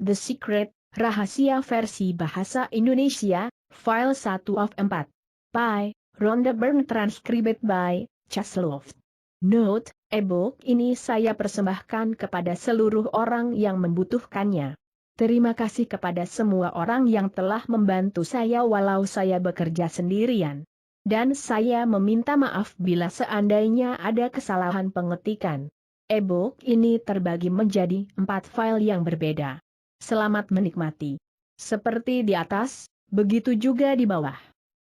The Secret, Rahasia versi Bahasa Indonesia, File 1 of 4. By Rhonda Byrne, transcribed by Chasloft. Note, e-book ini saya persembahkan kepada seluruh orang yang membutuhkannya. Terima kasih kepada semua orang yang telah membantu saya walau saya bekerja sendirian. Dan saya meminta maaf bila seandainya ada kesalahan pengetikan. E-book ini terbagi menjadi 4 file yang berbeda. Selamat menikmati. Seperti di atas, begitu juga di bawah.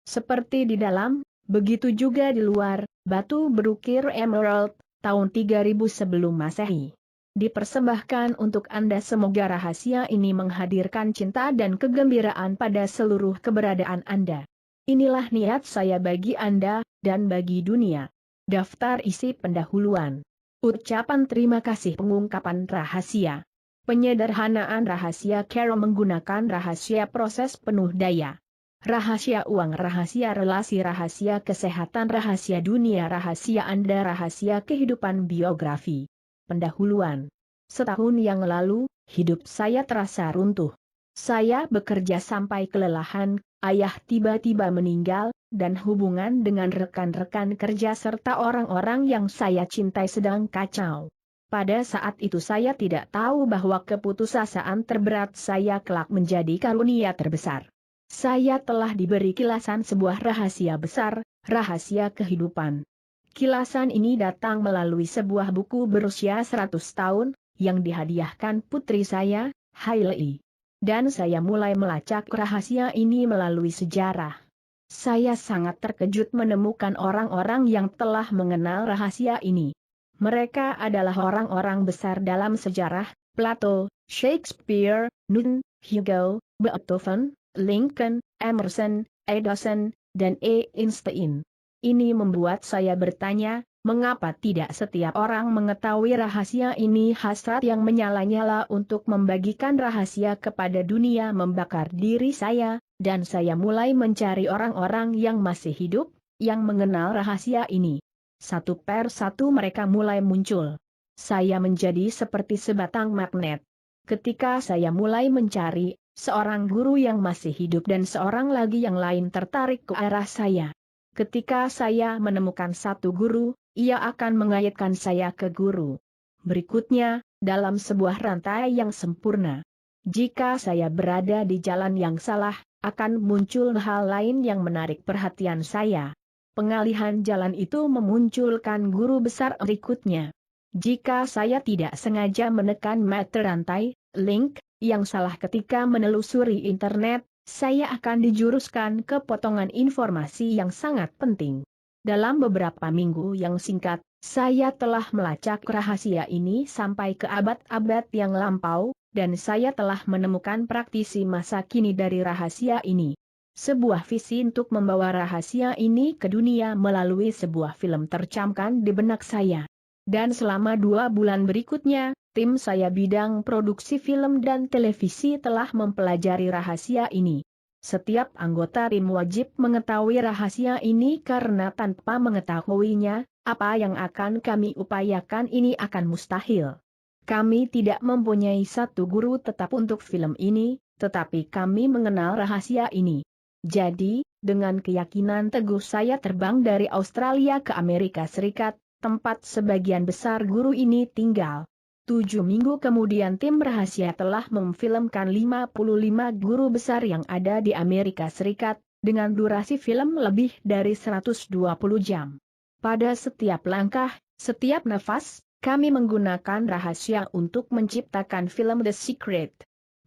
Seperti di dalam, begitu juga di luar, batu berukir emerald, tahun 3000 sebelum Masehi. Dipersembahkan untuk Anda, semoga rahasia ini menghadirkan cinta dan kegembiraan pada seluruh keberadaan Anda. Inilah niat saya bagi Anda, dan bagi dunia. Daftar isi pendahuluan. Ucapan terima kasih pengungkapan rahasia. Penyederhanaan rahasia Carol menggunakan rahasia proses penuh daya. Rahasia uang, rahasia relasi, rahasia kesehatan, rahasia dunia, rahasia Anda, rahasia kehidupan, biografi. Pendahuluan. Setahun yang lalu, hidup saya terasa runtuh. Saya bekerja sampai kelelahan, ayah tiba-tiba meninggal, dan hubungan dengan rekan-rekan kerja serta orang-orang yang saya cintai sedang kacau. Pada saat itu saya tidak tahu bahwa keputusasaan terberat saya kelak menjadi karunia terbesar. Saya telah diberi kilasan sebuah rahasia besar, rahasia kehidupan. Kilasan ini datang melalui sebuah buku berusia 100 tahun, yang dihadiahkan putri saya, Hailey. Dan saya mulai melacak rahasia ini melalui sejarah. Saya sangat terkejut menemukan orang-orang yang telah mengenal rahasia ini. Mereka adalah orang-orang besar dalam sejarah, Plato, Shakespeare, Newton, Hugo, Beethoven, Lincoln, Emerson, Edison, dan Einstein. Ini membuat saya bertanya, mengapa tidak setiap orang mengetahui rahasia ini? Hasrat yang menyala-nyala untuk membagikan rahasia kepada dunia membakar diri saya, dan saya mulai mencari orang-orang yang masih hidup, yang mengenal rahasia ini. Satu per satu mereka mulai muncul. Saya menjadi seperti sebatang magnet. Ketika saya mulai mencari, seorang guru yang masih hidup dan seorang lagi yang lain tertarik ke arah saya. Ketika saya menemukan satu guru, ia akan mengaitkan saya ke guru berikutnya, dalam sebuah rantai yang sempurna. Jika saya berada di jalan yang salah, akan muncul hal lain yang menarik perhatian saya. Pengalihan jalan itu memunculkan guru besar berikutnya. Jika saya tidak sengaja menekan mata rantai, link, yang salah ketika menelusuri internet, saya akan dijuruskan ke potongan informasi yang sangat penting. Dalam beberapa minggu yang singkat, saya telah melacak rahasia ini sampai ke abad-abad yang lampau, dan saya telah menemukan praktisi masa kini dari rahasia ini. Sebuah visi untuk membawa rahasia ini ke dunia melalui sebuah film tercamkan di benak saya. Dan selama 2 bulan berikutnya, tim saya bidang produksi film dan televisi telah mempelajari rahasia ini. Setiap anggota tim wajib mengetahui rahasia ini karena tanpa mengetahuinya, apa yang akan kami upayakan ini akan mustahil. Kami tidak mempunyai satu guru tetap untuk film ini, tetapi kami mengenal rahasia ini. Jadi, dengan keyakinan teguh saya terbang dari Australia ke Amerika Serikat, tempat sebagian besar guru ini tinggal. 7 minggu kemudian tim rahasia telah memfilmkan 55 guru besar yang ada di Amerika Serikat, dengan durasi film lebih dari 120 jam. Pada setiap langkah, setiap nafas, kami menggunakan rahasia untuk menciptakan film The Secret.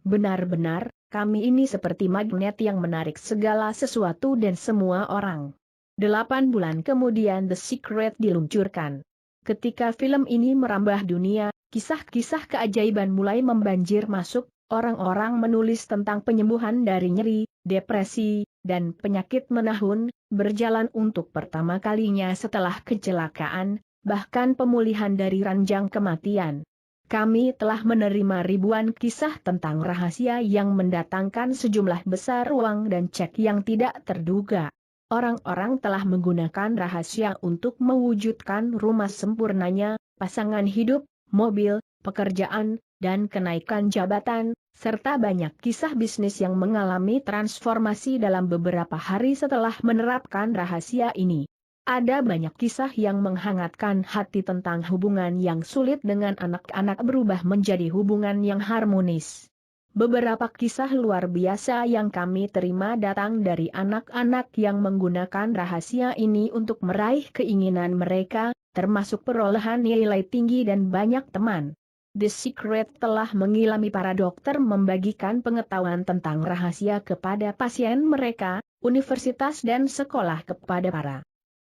Benar-benar, kami ini seperti magnet yang menarik segala sesuatu dan semua orang. 8 bulan kemudian The Secret diluncurkan. Ketika film ini merambah dunia, kisah-kisah keajaiban mulai membanjir masuk, orang-orang menulis tentang penyembuhan dari nyeri, depresi, dan penyakit menahun, berjalan untuk pertama kalinya setelah kecelakaan, bahkan pemulihan dari ranjang kematian. Kami telah menerima ribuan kisah tentang rahasia yang mendatangkan sejumlah besar uang dan cek yang tidak terduga. Orang-orang telah menggunakan rahasia untuk mewujudkan rumah sempurnanya, pasangan hidup, mobil, pekerjaan, dan kenaikan jabatan, serta banyak kisah bisnis yang mengalami transformasi dalam beberapa hari setelah menerapkan rahasia ini. Ada banyak kisah yang menghangatkan hati tentang hubungan yang sulit dengan anak-anak berubah menjadi hubungan yang harmonis. Beberapa kisah luar biasa yang kami terima datang dari anak-anak yang menggunakan rahasia ini untuk meraih keinginan mereka, termasuk perolehan nilai tinggi dan banyak teman. The Secret telah mengilami para dokter membagikan pengetahuan tentang rahasia kepada pasien mereka, universitas dan sekolah kepada para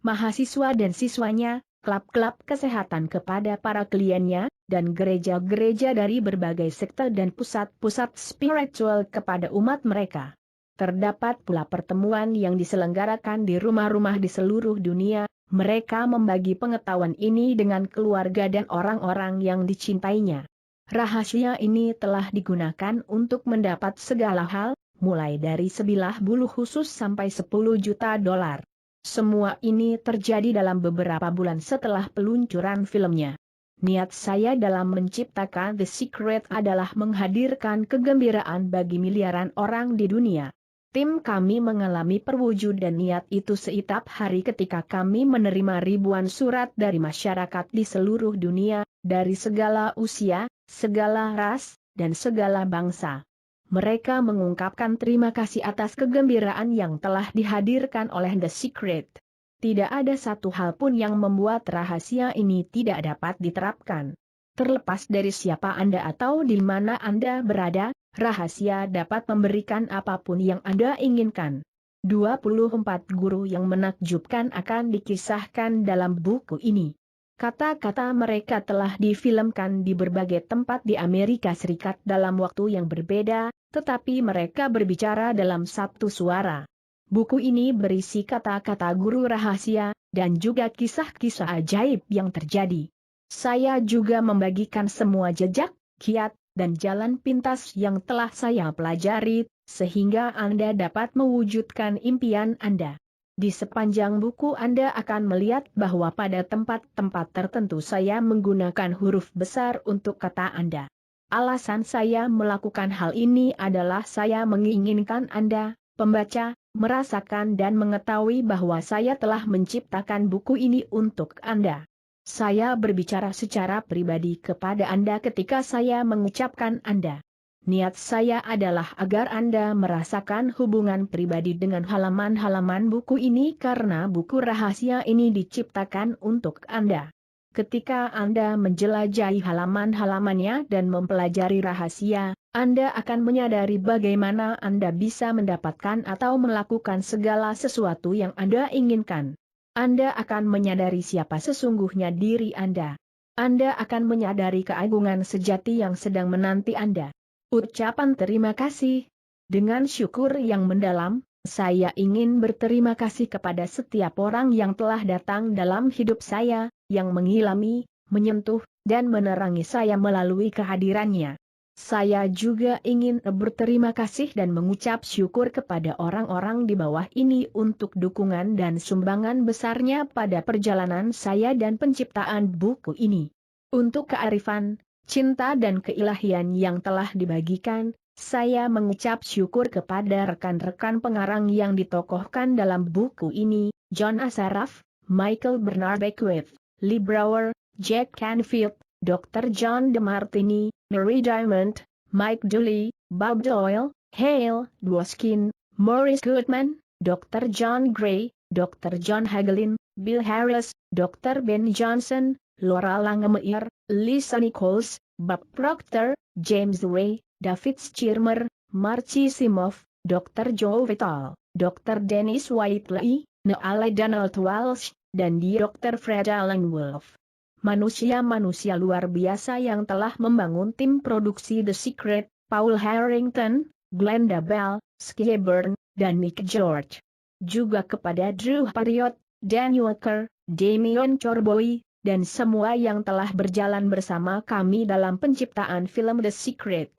mahasiswa dan siswanya, klub-klub kesehatan kepada para kliennya, dan gereja-gereja dari berbagai sekte dan pusat-pusat spiritual kepada umat mereka. Terdapat pula pertemuan yang diselenggarakan di rumah-rumah di seluruh dunia. Mereka membagi pengetahuan ini dengan keluarga dan orang-orang yang dicintainya. Rahasia ini telah digunakan untuk mendapat segala hal, mulai dari sebilah bulu khusus sampai 10 juta dolar. Semua ini terjadi dalam beberapa bulan setelah peluncuran filmnya. Niat saya dalam menciptakan The Secret adalah menghadirkan kegembiraan bagi miliaran orang di dunia. Tim kami mengalami perwujudan niat itu setiap hari ketika kami menerima ribuan surat dari masyarakat di seluruh dunia, dari segala usia, segala ras, dan segala bangsa. Mereka mengungkapkan terima kasih atas kegembiraan yang telah dihadirkan oleh The Secret. Tidak ada satu hal pun yang membuat rahasia ini tidak dapat diterapkan. Terlepas dari siapa Anda atau di mana Anda berada, rahasia dapat memberikan apapun yang Anda inginkan. 24 guru yang menakjubkan akan dikisahkan dalam buku ini. Kata-kata mereka telah difilmkan di berbagai tempat di Amerika Serikat dalam waktu yang berbeda, tetapi mereka berbicara dalam satu suara. Buku ini berisi kata-kata guru rahasia, dan juga kisah-kisah ajaib yang terjadi. Saya juga membagikan semua jejak, kiat, dan jalan pintas yang telah saya pelajari, sehingga Anda dapat mewujudkan impian Anda. Di sepanjang buku Anda akan melihat bahwa pada tempat-tempat tertentu saya menggunakan huruf besar untuk kata Anda. Alasan saya melakukan hal ini adalah saya menginginkan Anda, pembaca, merasakan dan mengetahui bahwa saya telah menciptakan buku ini untuk Anda. Saya berbicara secara pribadi kepada Anda ketika saya mengucapkan Anda. Niat saya adalah agar Anda merasakan hubungan pribadi dengan halaman-halaman buku ini karena buku rahasia ini diciptakan untuk Anda. Ketika Anda menjelajahi halaman-halamannya dan mempelajari rahasia, Anda akan menyadari bagaimana Anda bisa mendapatkan atau melakukan segala sesuatu yang Anda inginkan. Anda akan menyadari siapa sesungguhnya diri Anda. Anda akan menyadari keagungan sejati yang sedang menanti Anda. Ucapan terima kasih. Dengan syukur yang mendalam, saya ingin berterima kasih kepada setiap orang yang telah datang dalam hidup saya, yang mengilami, menyentuh, dan menerangi saya melalui kehadirannya. Saya juga ingin berterima kasih dan mengucap syukur kepada orang-orang di bawah ini untuk dukungan dan sumbangan besarnya pada perjalanan saya dan penciptaan buku ini. Untuk kearifan, cinta dan keilahian yang telah dibagikan, saya mengucap syukur kepada rekan-rekan pengarang yang ditokohkan dalam buku ini, John Assaraf, Michael Bernard Beckwith, Lee Brower, Jack Canfield, Dr. John DeMartini, Mary Diamond, Mike Dooley, Bob Doyle, Hale Dwoskin, Maurice Goodman, Dr. John Gray, Dr. John Hagelin, Bill Harris, Dr. Ben Johnson, Laura Langemeyer, Lisa Nichols, Bob Proctor, James Ray, David Schirmer, Marci Simov, Dr. Joe Vital, Dr. Dennis Whiteley, Neale Donald Walsh, dan Dr. Fred Allen Wolf. Manusia-manusia luar biasa yang telah membangun tim produksi The Secret, Paul Harrington, Glenda Bell, Skye Burn, dan Nick George. Juga kepada Drew Parriott, Dan Walker, Damian Corboy, dan semua yang telah berjalan bersama kami dalam penciptaan film The Secret.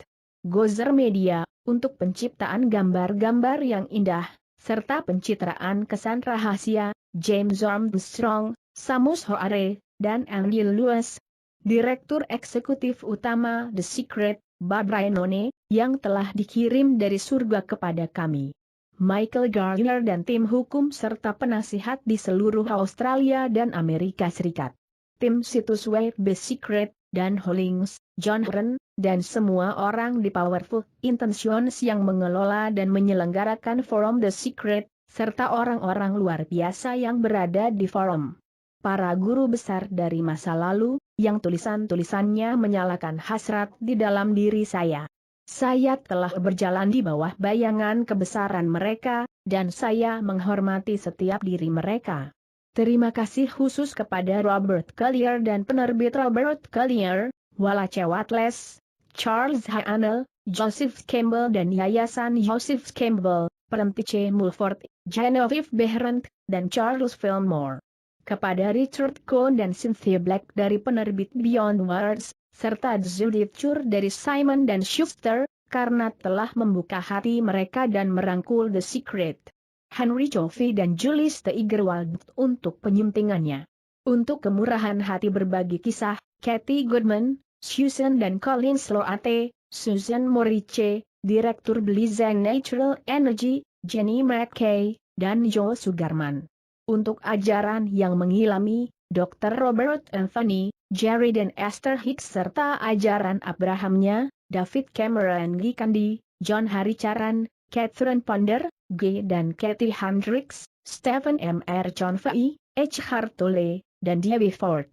Gozer Media, untuk penciptaan gambar-gambar yang indah, serta pencitraan kesan rahasia, James Armstrong, Samus Hoare, dan Andy Lewis. Direktur Eksekutif Utama The Secret, Bob Rainone, yang telah dikirim dari surga kepada kami. Michael Gardner dan tim hukum serta penasihat di seluruh Australia dan Amerika Serikat. Tim situs web The Secret, dan Hollings, John Huron, dan semua orang di Powerful Intentions yang mengelola dan menyelenggarakan forum The Secret, serta orang-orang luar biasa yang berada di forum. Para guru besar dari masa lalu, yang tulisan-tulisannya menyalakan hasrat di dalam diri saya. Saya telah berjalan di bawah bayangan kebesaran mereka, dan saya menghormati setiap diri mereka. Terima kasih khusus kepada Robert Collier dan penerbit Robert Collier, Wallace Wattles, Charles Hanel, Joseph Campbell dan Yayasan Joseph Campbell, Prentice Mulford, Genevieve Behrend, dan Charles Fillmore. Kepada Richard Cohn dan Cynthia Black dari penerbit Beyond Words, serta Judith Chur dari Simon dan Schuster, karena telah membuka hati mereka dan merangkul The Secret. Henry Joffy dan Julius Teigerwald untuk penyuntingannya. Untuk kemurahan hati berbagi kisah, Kathy Goodman, Susan dan Colin Sloate, Susan Morice, Direktur Blizan Natural Energy, Jenny McKay, dan Joe Sugarman. Untuk ajaran yang mengilami, Dr. Robert Anthony, Jerry dan Esther Hicks serta ajaran Abrahamnya, David Cameron Gikandi, John Haricharan, Catherine Ponder, G. dan Kathy Hendricks, Stephen M. R. John V. H. Hartole, dan Debbie Ford.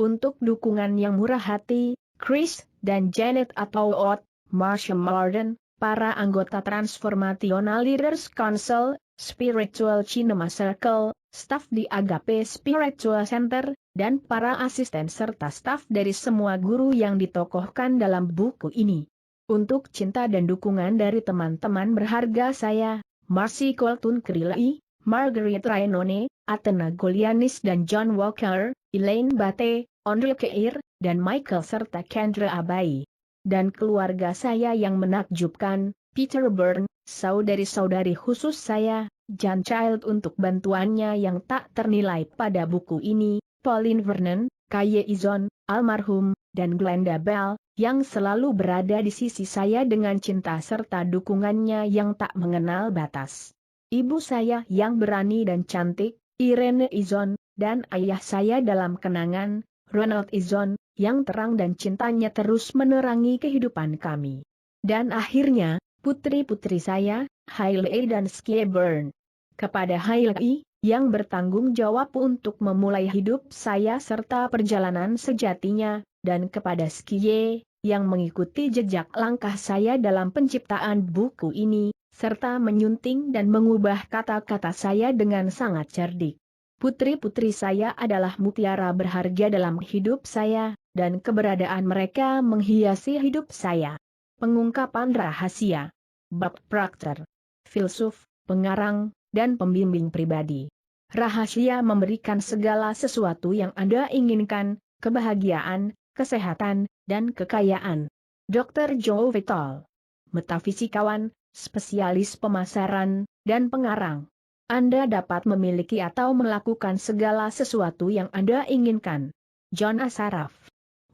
Untuk dukungan yang murah hati, Chris dan Janet Atwood, Marsha Marden, para anggota Transformational Leaders Council, Spiritual Cinema Circle, staf di Agape Spiritual Center, dan para asisten serta staf dari semua guru yang ditokohkan dalam buku ini. Untuk cinta dan dukungan dari teman-teman berharga saya, Marcy Colton Crilly, Margaret Rainone, Athena Golianis dan John Walker, Elaine Bate, Andre Keir, dan Michael serta Kendra Abai. Dan keluarga saya yang menakjubkan, Peter Byrne, saudari-saudari khusus saya, Jan Child untuk bantuannya yang tak ternilai pada buku ini, Pauline Vernon, Kaye Izon, almarhum, dan Glenda Bell, yang selalu berada di sisi saya dengan cinta serta dukungannya yang tak mengenal batas. Ibu saya yang berani dan cantik, Irene Izon, dan ayah saya dalam kenangan, Ronald Izon, yang terang dan cintanya terus menerangi kehidupan kami. Dan akhirnya, putri-putri saya, Hailey dan Skie Byrne. Kepada Hailey, yang bertanggung jawab untuk memulai hidup saya serta perjalanan sejatinya, dan kepada Skie, yang mengikuti jejak langkah saya dalam penciptaan buku ini, serta menyunting dan mengubah kata-kata saya dengan sangat cerdik. Putri-putri saya adalah mutiara berharga dalam hidup saya, dan keberadaan mereka menghiasi hidup saya. Pengungkapan rahasia. Bob Proctor, filsuf, pengarang, dan pembimbing pribadi. Rahasia memberikan segala sesuatu yang Anda inginkan, kebahagiaan, kesehatan, dan kekayaan. Dr. Joe Vitale, metafisikawan, spesialis pemasaran, dan pengarang. Anda dapat memiliki atau melakukan segala sesuatu yang Anda inginkan. John Asaraf,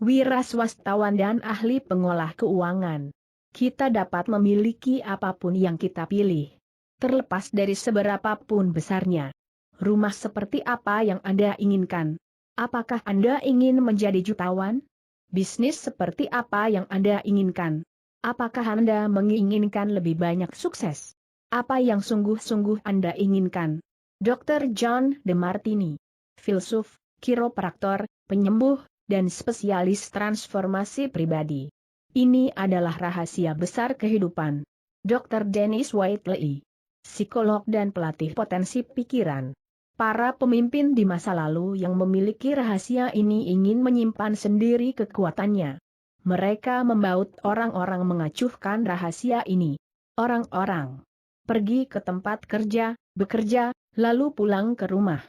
wiraswastawan dan ahli pengolah keuangan. Kita dapat memiliki apapun yang kita pilih, terlepas dari seberapapun besarnya. Rumah seperti apa yang Anda inginkan? Apakah Anda ingin menjadi jutawan? Bisnis seperti apa yang Anda inginkan? Apakah Anda menginginkan lebih banyak sukses? Apa yang sungguh-sungguh Anda inginkan? Dr. John DeMartini, filsuf, kiropraktor, penyembuh, dan spesialis transformasi pribadi. Ini adalah rahasia besar kehidupan. Dr. Dennis Whiteley, psikolog dan pelatih potensi pikiran. Para pemimpin di masa lalu yang memiliki rahasia ini ingin menyimpan sendiri kekuatannya. Mereka membaut orang-orang mengacuhkan rahasia ini. Orang-orang pergi ke tempat kerja, bekerja, lalu pulang ke rumah.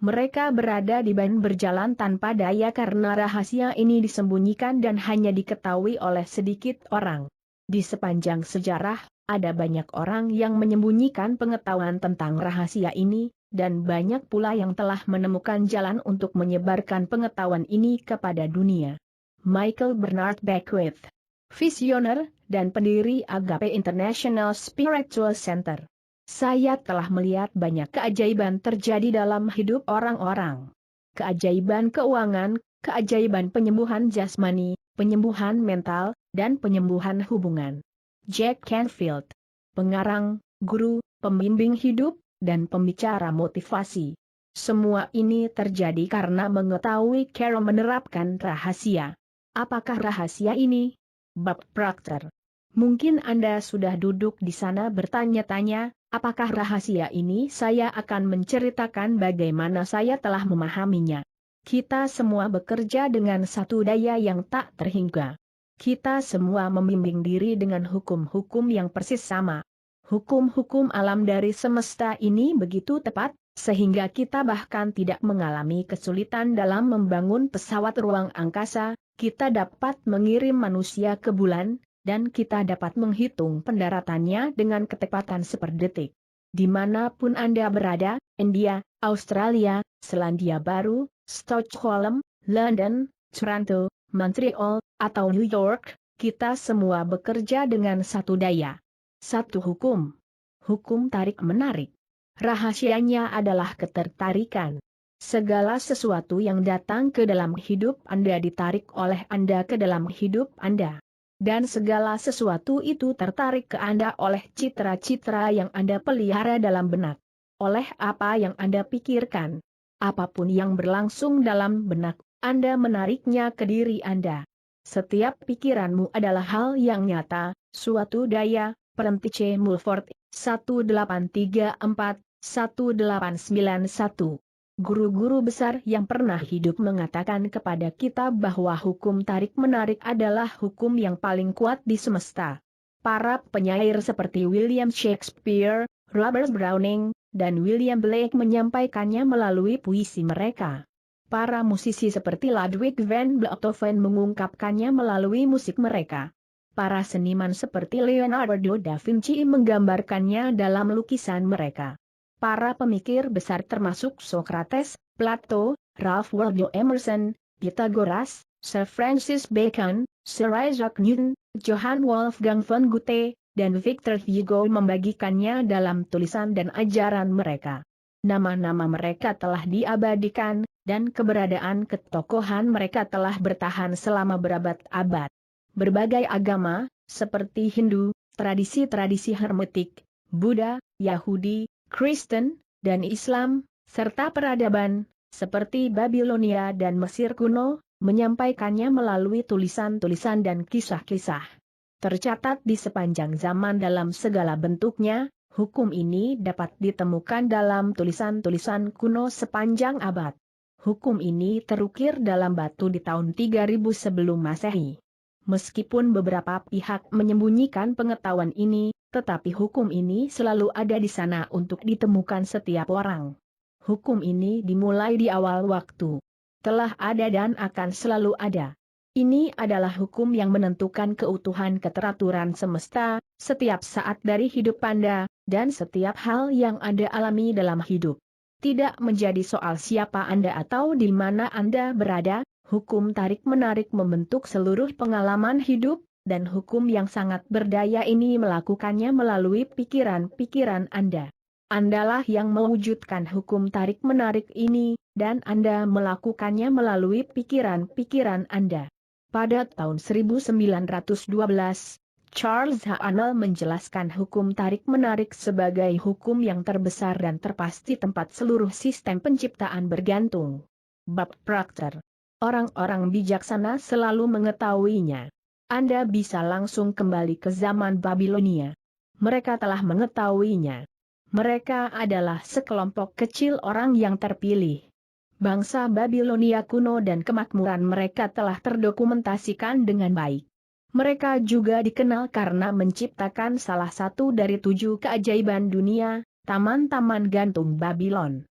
Mereka berada di ban berjalan tanpa daya karena rahasia ini disembunyikan dan hanya diketahui oleh sedikit orang. Di sepanjang sejarah, ada banyak orang yang menyembunyikan pengetahuan tentang rahasia ini, dan banyak pula yang telah menemukan jalan untuk menyebarkan pengetahuan ini kepada dunia. Michael Bernard Beckwith, visioner dan pendiri Agape International Spiritual Center. Saya telah melihat banyak keajaiban terjadi dalam hidup orang-orang. Keajaiban keuangan, keajaiban penyembuhan jasmani, penyembuhan mental, dan penyembuhan hubungan. Jack Canfield, pengarang, guru, pembimbing hidup, dan pembicara motivasi. Semua ini terjadi karena mengetahui cara menerapkan rahasia. Apakah rahasia ini? Bob Proctor. Mungkin Anda sudah duduk di sana bertanya-tanya, apakah rahasia ini? Saya akan menceritakan bagaimana saya telah memahaminya. Kita semua bekerja dengan satu daya yang tak terhingga. Kita semua membimbing diri dengan hukum-hukum yang persis sama. Hukum-hukum alam dari semesta ini begitu tepat, sehingga kita bahkan tidak mengalami kesulitan dalam membangun pesawat ruang angkasa, kita dapat mengirim manusia ke bulan, dan kita dapat menghitung pendaratannya dengan ketepatan seperdetik. Dimanapun Anda berada, India, Australia, Selandia Baru, Stockholm, London, Toronto, Montreal, atau New York, kita semua bekerja dengan satu daya. Satu hukum. Hukum tarik-menarik. Rahasianya adalah ketertarikan. Segala sesuatu yang datang ke dalam hidup Anda ditarik oleh Anda ke dalam hidup Anda. Dan segala sesuatu itu tertarik ke Anda oleh citra-citra yang Anda pelihara dalam benak. Oleh apa yang Anda pikirkan. Apapun yang berlangsung dalam benak, Anda menariknya ke diri Anda. Setiap pikiranmu adalah hal yang nyata, suatu daya. Perhenti C. Mulford, 1894-1891. Guru-guru besar yang pernah hidup mengatakan kepada kita bahwa hukum tarik-menarik adalah hukum yang paling kuat di semesta. Para penyair seperti William Shakespeare, Robert Browning, dan William Blake menyampaikannya melalui puisi mereka. Para musisi seperti Ludwig van Beethoven mengungkapkannya melalui musik mereka. Para seniman seperti Leonardo da Vinci menggambarkannya dalam lukisan mereka. Para pemikir besar termasuk Socrates, Plato, Ralph Waldo Emerson, Pythagoras, Sir Francis Bacon, Sir Isaac Newton, Johann Wolfgang von Goethe, dan Victor Hugo membagikannya dalam tulisan dan ajaran mereka. Nama-nama mereka telah diabadikan, dan keberadaan ketokohan mereka telah bertahan selama berabad-abad. Berbagai agama, seperti Hindu, tradisi-tradisi hermetik, Buddha, Yahudi, Kristen, dan Islam, serta peradaban, seperti Babilonia dan Mesir kuno, menyampaikannya melalui tulisan-tulisan dan kisah-kisah. Tercatat di sepanjang zaman dalam segala bentuknya, hukum ini dapat ditemukan dalam tulisan-tulisan kuno sepanjang abad. Hukum ini terukir dalam batu di tahun 3000 sebelum Masehi. Meskipun beberapa pihak menyembunyikan pengetahuan ini, tetapi hukum ini selalu ada di sana untuk ditemukan setiap orang. Hukum ini dimulai di awal waktu. Telah ada dan akan selalu ada. Ini adalah hukum yang menentukan keutuhan keteraturan semesta, setiap saat dari hidup Anda, dan setiap hal yang Anda alami dalam hidup. Tidak menjadi soal siapa Anda atau di mana Anda berada, hukum tarik-menarik membentuk seluruh pengalaman hidup, dan hukum yang sangat berdaya ini melakukannya melalui pikiran-pikiran Anda. Andalah yang mewujudkan hukum tarik-menarik ini, dan Anda melakukannya melalui pikiran-pikiran Anda. Pada tahun 1912, Charles Haanel menjelaskan hukum tarik-menarik sebagai hukum yang terbesar dan terpasti tempat seluruh sistem penciptaan bergantung. Bob Proctor. Orang-orang bijaksana selalu mengetahuinya. Anda bisa langsung kembali ke zaman Babilonia. Mereka telah mengetahuinya. Mereka adalah sekelompok kecil orang yang terpilih. Bangsa Babilonia kuno dan kemakmuran mereka telah terdokumentasikan dengan baik. Mereka juga dikenal karena menciptakan salah satu dari 7 keajaiban dunia, taman-taman gantung Babylon.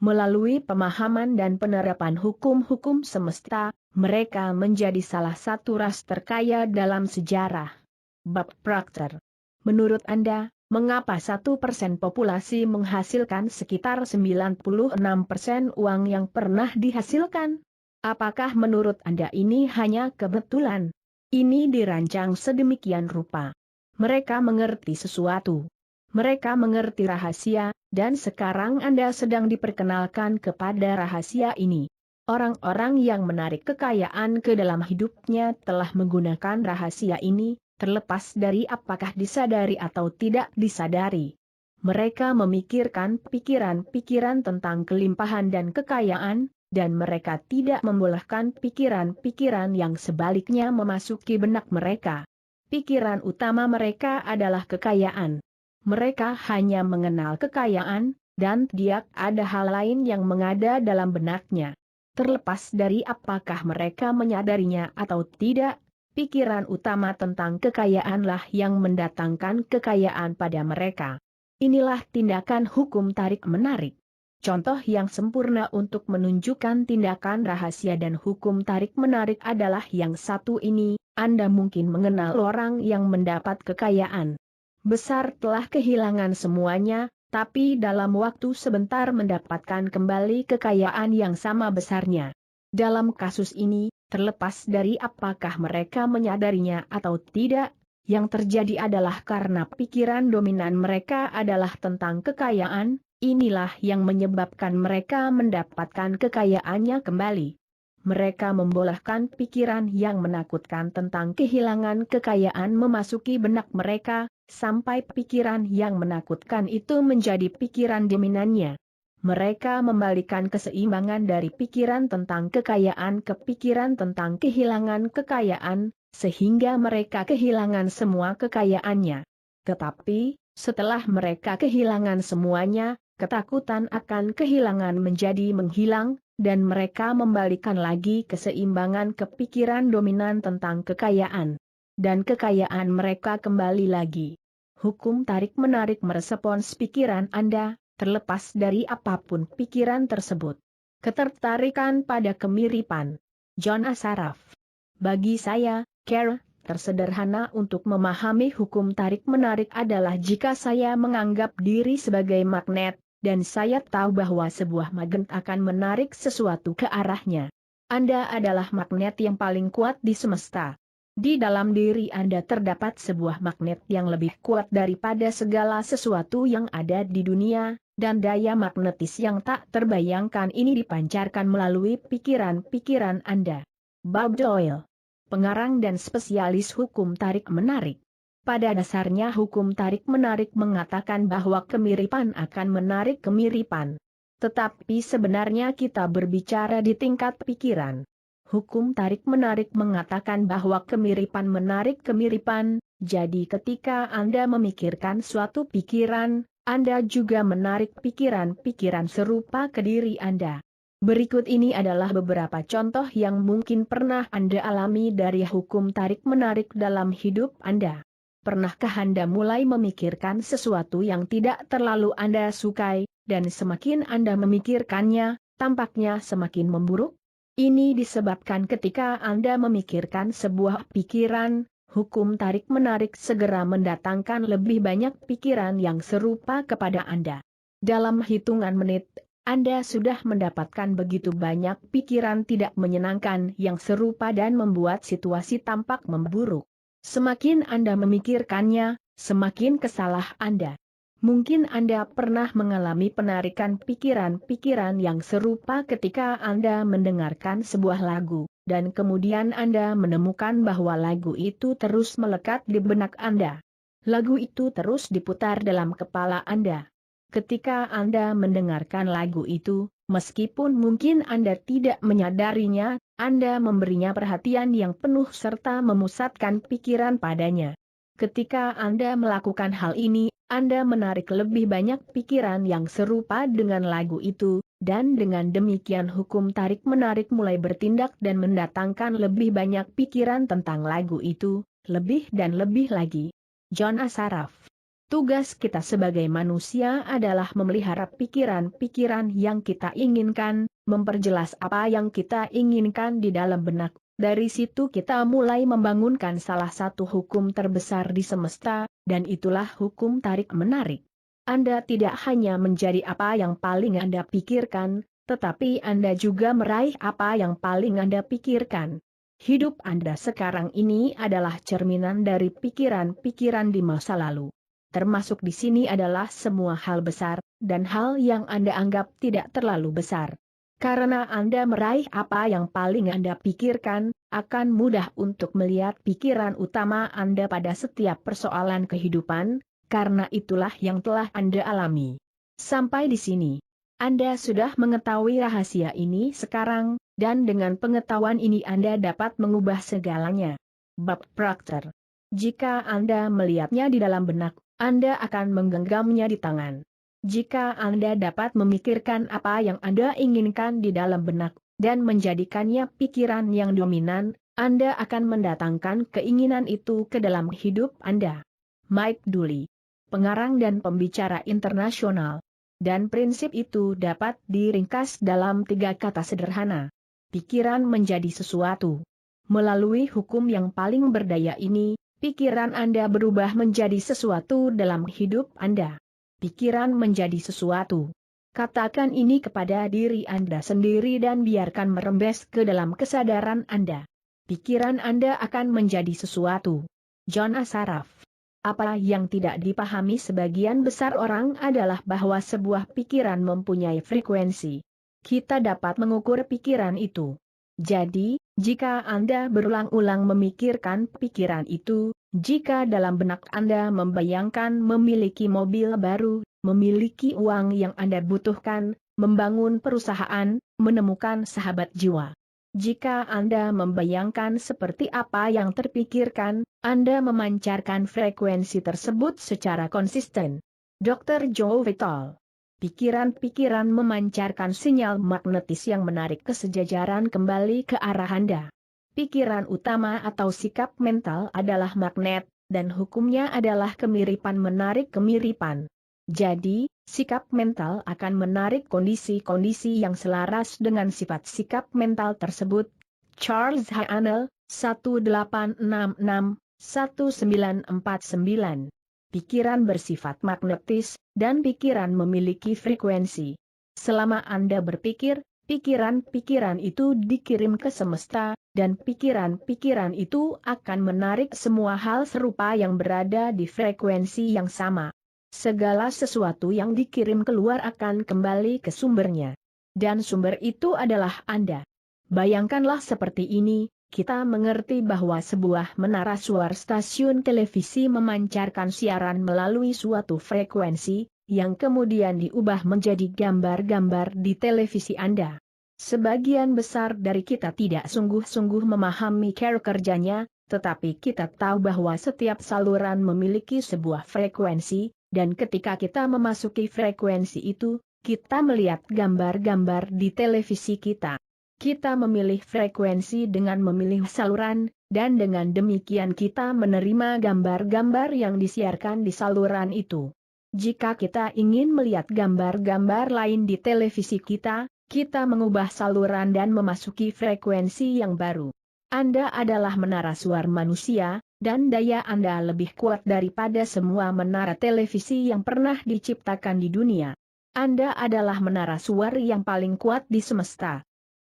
Melalui pemahaman dan penerapan hukum-hukum semesta, mereka menjadi salah satu ras terkaya dalam sejarah. Bob Proctor. Menurut Anda, mengapa 1% populasi menghasilkan sekitar 96% uang yang pernah dihasilkan? Apakah menurut Anda ini hanya kebetulan? Ini dirancang sedemikian rupa. Mereka mengerti sesuatu. Mereka mengerti rahasia, dan sekarang Anda sedang diperkenalkan kepada rahasia ini. Orang-orang yang menarik kekayaan ke dalam hidupnya telah menggunakan rahasia ini, terlepas dari apakah disadari atau tidak disadari. Mereka memikirkan pikiran-pikiran tentang kelimpahan dan kekayaan, dan mereka tidak membolehkan pikiran-pikiran yang sebaliknya memasuki benak mereka. Pikiran utama mereka adalah kekayaan. Mereka hanya mengenal kekayaan, dan tidak ada hal lain yang mengada dalam benaknya. Terlepas dari apakah mereka menyadarinya atau tidak, pikiran utama tentang kekayaanlah yang mendatangkan kekayaan pada mereka. Inilah tindakan hukum tarik-menarik. Contoh yang sempurna untuk menunjukkan tindakan rahasia dan hukum tarik-menarik adalah yang satu ini. Anda mungkin mengenal orang yang mendapat kekayaan besar telah kehilangan semuanya, tapi dalam waktu sebentar mendapatkan kembali kekayaan yang sama besarnya. Dalam kasus ini, terlepas dari apakah mereka menyadarinya atau tidak, yang terjadi adalah karena pikiran dominan mereka adalah tentang kekayaan. Inilah yang menyebabkan mereka mendapatkan kekayaannya kembali. Mereka membolehkan pikiran yang menakutkan tentang kehilangan kekayaan memasuki benak mereka, sampai pikiran yang menakutkan itu menjadi pikiran dominannya. Mereka membalikan keseimbangan dari pikiran tentang kekayaan ke pikiran tentang kehilangan kekayaan, sehingga mereka kehilangan semua kekayaannya. Tetapi, setelah mereka kehilangan semuanya, ketakutan akan kehilangan menjadi menghilang, dan mereka membalikan lagi keseimbangan ke pikiran dominan tentang kekayaan. Dan kekayaan mereka kembali lagi. Hukum tarik-menarik merespons pikiran Anda, terlepas dari apapun pikiran tersebut. Ketertarikan pada kemiripan. John Asaraf. Bagi saya, Care, tersederhana untuk memahami hukum tarik-menarik adalah jika saya menganggap diri sebagai magnet, dan saya tahu bahwa sebuah magnet akan menarik sesuatu ke arahnya. Anda adalah magnet yang paling kuat di semesta. Di dalam diri Anda terdapat sebuah magnet yang lebih kuat daripada segala sesuatu yang ada di dunia, dan daya magnetis yang tak terbayangkan ini dipancarkan melalui pikiran-pikiran Anda. Bob Doyle, pengarang dan spesialis hukum tarik-menarik. Pada dasarnya hukum tarik-menarik mengatakan bahwa kemiripan akan menarik kemiripan. Tetapi sebenarnya kita berbicara di tingkat pikiran. Hukum tarik-menarik mengatakan bahwa kemiripan menarik kemiripan, jadi ketika Anda memikirkan suatu pikiran, Anda juga menarik pikiran-pikiran serupa ke diri Anda. Berikut ini adalah beberapa contoh yang mungkin pernah Anda alami dari hukum tarik-menarik dalam hidup Anda. Pernahkah Anda mulai memikirkan sesuatu yang tidak terlalu Anda sukai, dan semakin Anda memikirkannya, tampaknya semakin memburuk? Ini disebabkan ketika Anda memikirkan sebuah pikiran, hukum tarik-menarik segera mendatangkan lebih banyak pikiran yang serupa kepada Anda. Dalam hitungan menit, Anda sudah mendapatkan begitu banyak pikiran tidak menyenangkan yang serupa dan membuat situasi tampak memburuk. Semakin Anda memikirkannya, semakin kesalah Anda. Mungkin Anda pernah mengalami penarikan pikiran-pikiran yang serupa ketika Anda mendengarkan sebuah lagu, dan kemudian Anda menemukan bahwa lagu itu terus melekat di benak Anda. Lagu itu terus diputar dalam kepala Anda. Ketika Anda mendengarkan lagu itu, meskipun mungkin Anda tidak menyadarinya, Anda memberinya perhatian yang penuh serta memusatkan pikiran padanya. Ketika Anda melakukan hal ini, Anda menarik lebih banyak pikiran yang serupa dengan lagu itu, dan dengan demikian hukum tarik-menarik mulai bertindak dan mendatangkan lebih banyak pikiran tentang lagu itu, lebih dan lebih lagi. John Asaraf. Tugas kita sebagai manusia adalah memelihara pikiran-pikiran yang kita inginkan, memperjelas apa yang kita inginkan di dalam benak. Dari situ kita mulai membangunkan salah satu hukum terbesar di semesta, dan itulah hukum tarik-menarik. Anda tidak hanya menjadi apa yang paling Anda pikirkan, tetapi Anda juga meraih apa yang paling Anda pikirkan. Hidup Anda sekarang ini adalah cerminan dari pikiran-pikiran di masa lalu. Termasuk di sini adalah semua hal besar, dan hal yang Anda anggap tidak terlalu besar. Karena Anda meraih apa yang paling Anda pikirkan, akan mudah untuk melihat pikiran utama Anda pada setiap persoalan kehidupan, karena itulah yang telah Anda alami. Sampai di sini, Anda sudah mengetahui rahasia ini sekarang, dan dengan pengetahuan ini Anda dapat mengubah segalanya. Bab Proctor. Jika Anda melihatnya di dalam benak, Anda akan menggenggamnya di tangan. Jika Anda dapat memikirkan apa yang Anda inginkan di dalam benak, dan menjadikannya pikiran yang dominan, Anda akan mendatangkan keinginan itu ke dalam hidup Anda. Mike Dooley, pengarang dan pembicara internasional. Dan prinsip itu dapat diringkas dalam 3 kata sederhana. Pikiran menjadi sesuatu. Melalui hukum yang paling berdaya ini, pikiran Anda berubah menjadi sesuatu dalam hidup Anda. Pikiran menjadi sesuatu. Katakan ini kepada diri Anda sendiri dan biarkan merembes ke dalam kesadaran Anda. Pikiran Anda akan menjadi sesuatu. John Asaraf. Apa yang tidak dipahami sebagian besar orang adalah bahwa sebuah pikiran mempunyai frekuensi. Kita dapat mengukur pikiran itu. Jadi, jika Anda berulang-ulang memikirkan pikiran itu, jika dalam benak Anda membayangkan memiliki mobil baru, memiliki uang yang Anda butuhkan, membangun perusahaan, menemukan sahabat jiwa. Jika Anda membayangkan seperti apa yang terpikirkan, Anda memancarkan frekuensi tersebut secara konsisten. Dr. Joe Vital. Pikiran-pikiran memancarkan sinyal magnetis yang menarik kesejajaran kembali ke arah Anda. Pikiran utama atau sikap mental adalah magnet, dan hukumnya adalah kemiripan menarik kemiripan. Jadi, sikap mental akan menarik kondisi-kondisi yang selaras dengan sifat sikap mental tersebut. Charles Haanel, 1866-1949. Pikiran bersifat magnetis, dan pikiran memiliki frekuensi. Selama Anda berpikir, pikiran-pikiran itu dikirim ke semesta, dan pikiran-pikiran itu akan menarik semua hal serupa yang berada di frekuensi yang sama. Segala sesuatu yang dikirim keluar akan kembali ke sumbernya. Dan sumber itu adalah Anda. Bayangkanlah seperti ini. Kita mengerti bahwa sebuah menara suara stasiun televisi memancarkan siaran melalui suatu frekuensi, yang kemudian diubah menjadi gambar-gambar di televisi Anda. Sebagian besar dari kita tidak sungguh-sungguh memahami cara kerjanya, tetapi kita tahu bahwa setiap saluran memiliki sebuah frekuensi, dan ketika kita memasuki frekuensi itu, kita melihat gambar-gambar di televisi kita. Kita memilih frekuensi dengan memilih saluran, dan dengan demikian kita menerima gambar-gambar yang disiarkan di saluran itu. Jika kita ingin melihat gambar-gambar lain di televisi kita, kita mengubah saluran dan memasuki frekuensi yang baru. Anda adalah menara suara manusia, dan daya Anda lebih kuat daripada semua menara televisi yang pernah diciptakan di dunia. Anda adalah menara suara yang paling kuat di semesta.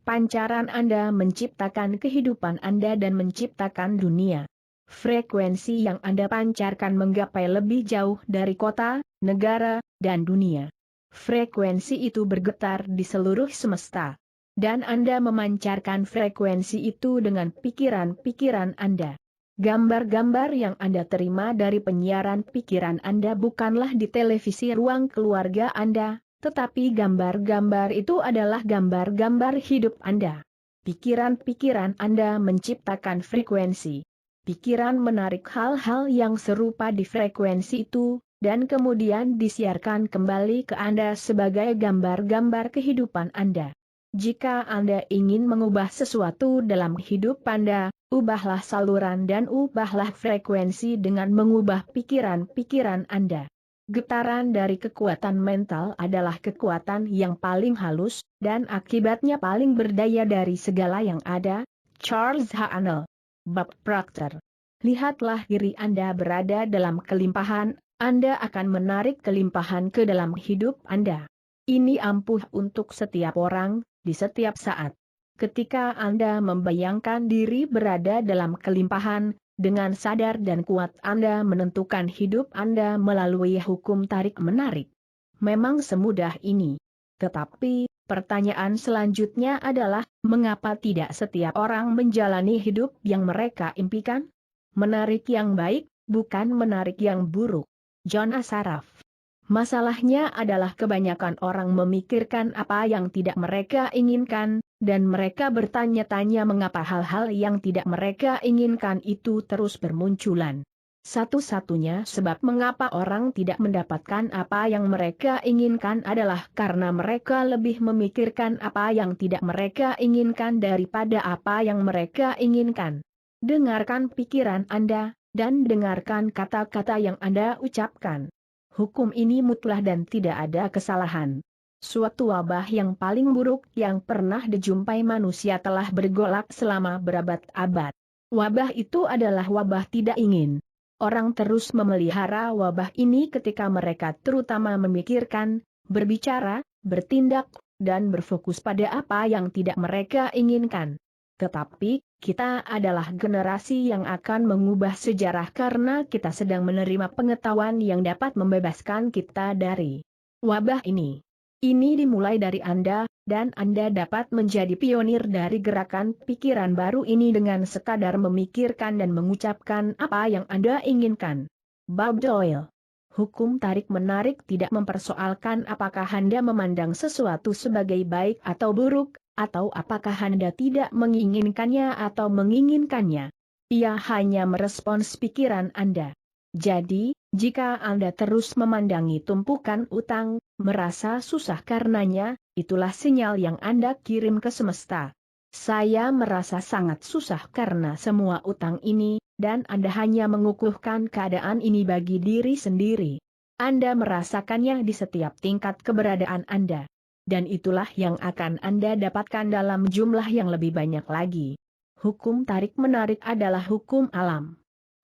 Pancaran Anda menciptakan kehidupan Anda dan menciptakan dunia. Frekuensi yang Anda pancarkan menggapai lebih jauh dari kota, negara, dan dunia. Frekuensi itu bergetar di seluruh semesta. Dan Anda memancarkan frekuensi itu dengan pikiran-pikiran Anda. Gambar-gambar yang Anda terima dari penyiaran pikiran Anda bukanlah di televisi ruang keluarga Anda, tetapi gambar-gambar itu adalah gambar-gambar hidup Anda. Pikiran-pikiran Anda menciptakan frekuensi. Pikiran menarik hal-hal yang serupa di frekuensi itu, dan kemudian disiarkan kembali ke Anda sebagai gambar-gambar kehidupan Anda. Jika Anda ingin mengubah sesuatu dalam hidup Anda, ubahlah saluran dan ubahlah frekuensi dengan mengubah pikiran-pikiran Anda. Getaran dari kekuatan mental adalah kekuatan yang paling halus, dan akibatnya paling berdaya dari segala yang ada. Charles Haanel. Bab Proctor. Lihatlah diri Anda berada dalam kelimpahan, Anda akan menarik kelimpahan ke dalam hidup Anda. Ini ampuh untuk setiap orang, di setiap saat. Ketika Anda membayangkan diri berada dalam kelimpahan, dengan sadar dan kuat Anda menentukan hidup Anda melalui hukum tarik-menarik. Memang semudah ini. Tetapi, pertanyaan selanjutnya adalah, mengapa tidak setiap orang menjalani hidup yang mereka impikan? Menarik yang baik, bukan menarik yang buruk. John Asaraf. Masalahnya adalah kebanyakan orang memikirkan apa yang tidak mereka inginkan, dan mereka bertanya-tanya mengapa hal-hal yang tidak mereka inginkan itu terus bermunculan. Satu-satunya sebab mengapa orang tidak mendapatkan apa yang mereka inginkan adalah karena mereka lebih memikirkan apa yang tidak mereka inginkan daripada apa yang mereka inginkan. Dengarkan pikiran Anda, dan dengarkan kata-kata yang Anda ucapkan. Hukum ini mutlak dan tidak ada kesalahan. Suatu wabah yang paling buruk yang pernah dijumpai manusia telah bergolak selama berabad-abad. Wabah itu adalah wabah tidak ingin. Orang terus memelihara wabah ini ketika mereka terutama memikirkan, berbicara, bertindak, dan berfokus pada apa yang tidak mereka inginkan. Tetapi, kita adalah generasi yang akan mengubah sejarah karena kita sedang menerima pengetahuan yang dapat membebaskan kita dari wabah ini. Ini dimulai dari Anda, dan Anda dapat menjadi pionir dari gerakan pikiran baru ini dengan sekadar memikirkan dan mengucapkan apa yang Anda inginkan. Bob Doyle. Hukum tarik-menarik tidak mempersoalkan apakah Anda memandang sesuatu sebagai baik atau buruk, atau apakah Anda tidak menginginkannya atau menginginkannya. Ia hanya merespons pikiran Anda. Jadi, jika Anda terus memandangi tumpukan utang, merasa susah karenanya, itulah sinyal yang Anda kirim ke semesta. Saya merasa sangat susah karena semua utang ini, dan Anda hanya mengukuhkan keadaan ini bagi diri sendiri. Anda merasakannya di setiap tingkat keberadaan Anda. Dan itulah yang akan Anda dapatkan dalam jumlah yang lebih banyak lagi. Hukum tarik-menarik adalah hukum alam.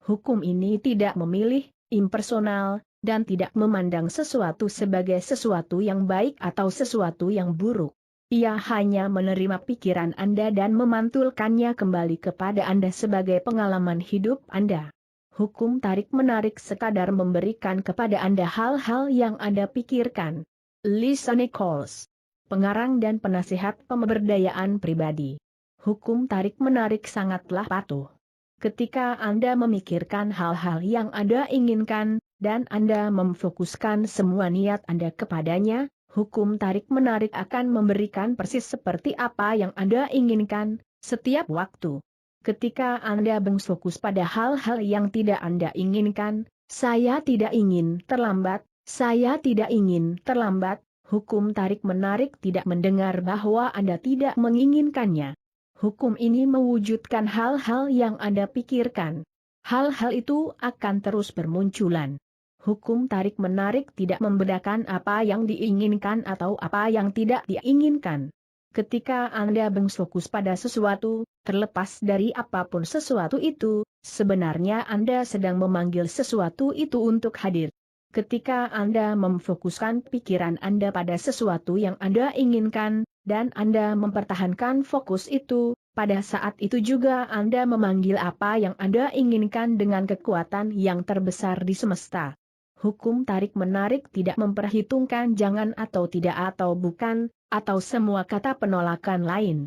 Hukum ini tidak memilih, impersonal, dan tidak memandang sesuatu sebagai sesuatu yang baik atau sesuatu yang buruk. Ia hanya menerima pikiran Anda dan memantulkannya kembali kepada Anda sebagai pengalaman hidup Anda. Hukum tarik-menarik sekadar memberikan kepada Anda hal-hal yang Anda pikirkan. Lisa Nichols, pengarang dan penasihat pemberdayaan pribadi. Hukum tarik-menarik sangatlah patuh. Ketika Anda memikirkan hal-hal yang Anda inginkan, dan Anda memfokuskan semua niat Anda kepadanya, hukum tarik-menarik akan memberikan persis seperti apa yang Anda inginkan, setiap waktu. Ketika Anda berfokus pada hal-hal yang tidak Anda inginkan, saya tidak ingin terlambat, saya tidak ingin terlambat, hukum tarik-menarik tidak mendengar bahwa Anda tidak menginginkannya. Hukum ini mewujudkan hal-hal yang Anda pikirkan. Hal-hal itu akan terus bermunculan. Hukum tarik-menarik tidak membedakan apa yang diinginkan atau apa yang tidak diinginkan. Ketika Anda berfokus pada sesuatu, terlepas dari apapun sesuatu itu, sebenarnya Anda sedang memanggil sesuatu itu untuk hadir. Ketika Anda memfokuskan pikiran Anda pada sesuatu yang Anda inginkan, dan Anda mempertahankan fokus itu, pada saat itu juga Anda memanggil apa yang Anda inginkan dengan kekuatan yang terbesar di semesta. Hukum tarik-menarik tidak memperhitungkan jangan atau tidak atau bukan, atau semua kata penolakan lain.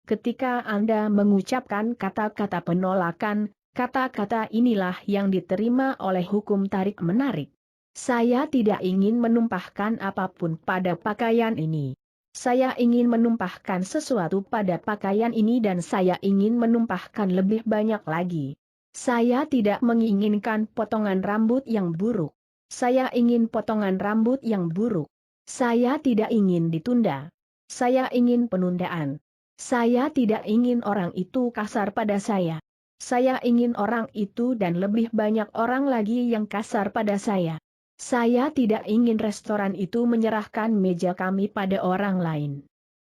Ketika Anda mengucapkan kata-kata penolakan, kata-kata inilah yang diterima oleh hukum tarik-menarik. Saya tidak ingin menumpahkan apapun pada pakaian ini. Saya ingin menumpahkan sesuatu pada pakaian ini dan saya ingin menumpahkan lebih banyak lagi. Saya tidak menginginkan potongan rambut yang buruk. Saya ingin potongan rambut yang buruk. Saya tidak ingin ditunda. Saya ingin penundaan. Saya tidak ingin orang itu kasar pada saya. Saya ingin orang itu dan lebih banyak orang lagi yang kasar pada saya. Saya tidak ingin restoran itu menyerahkan meja kami pada orang lain.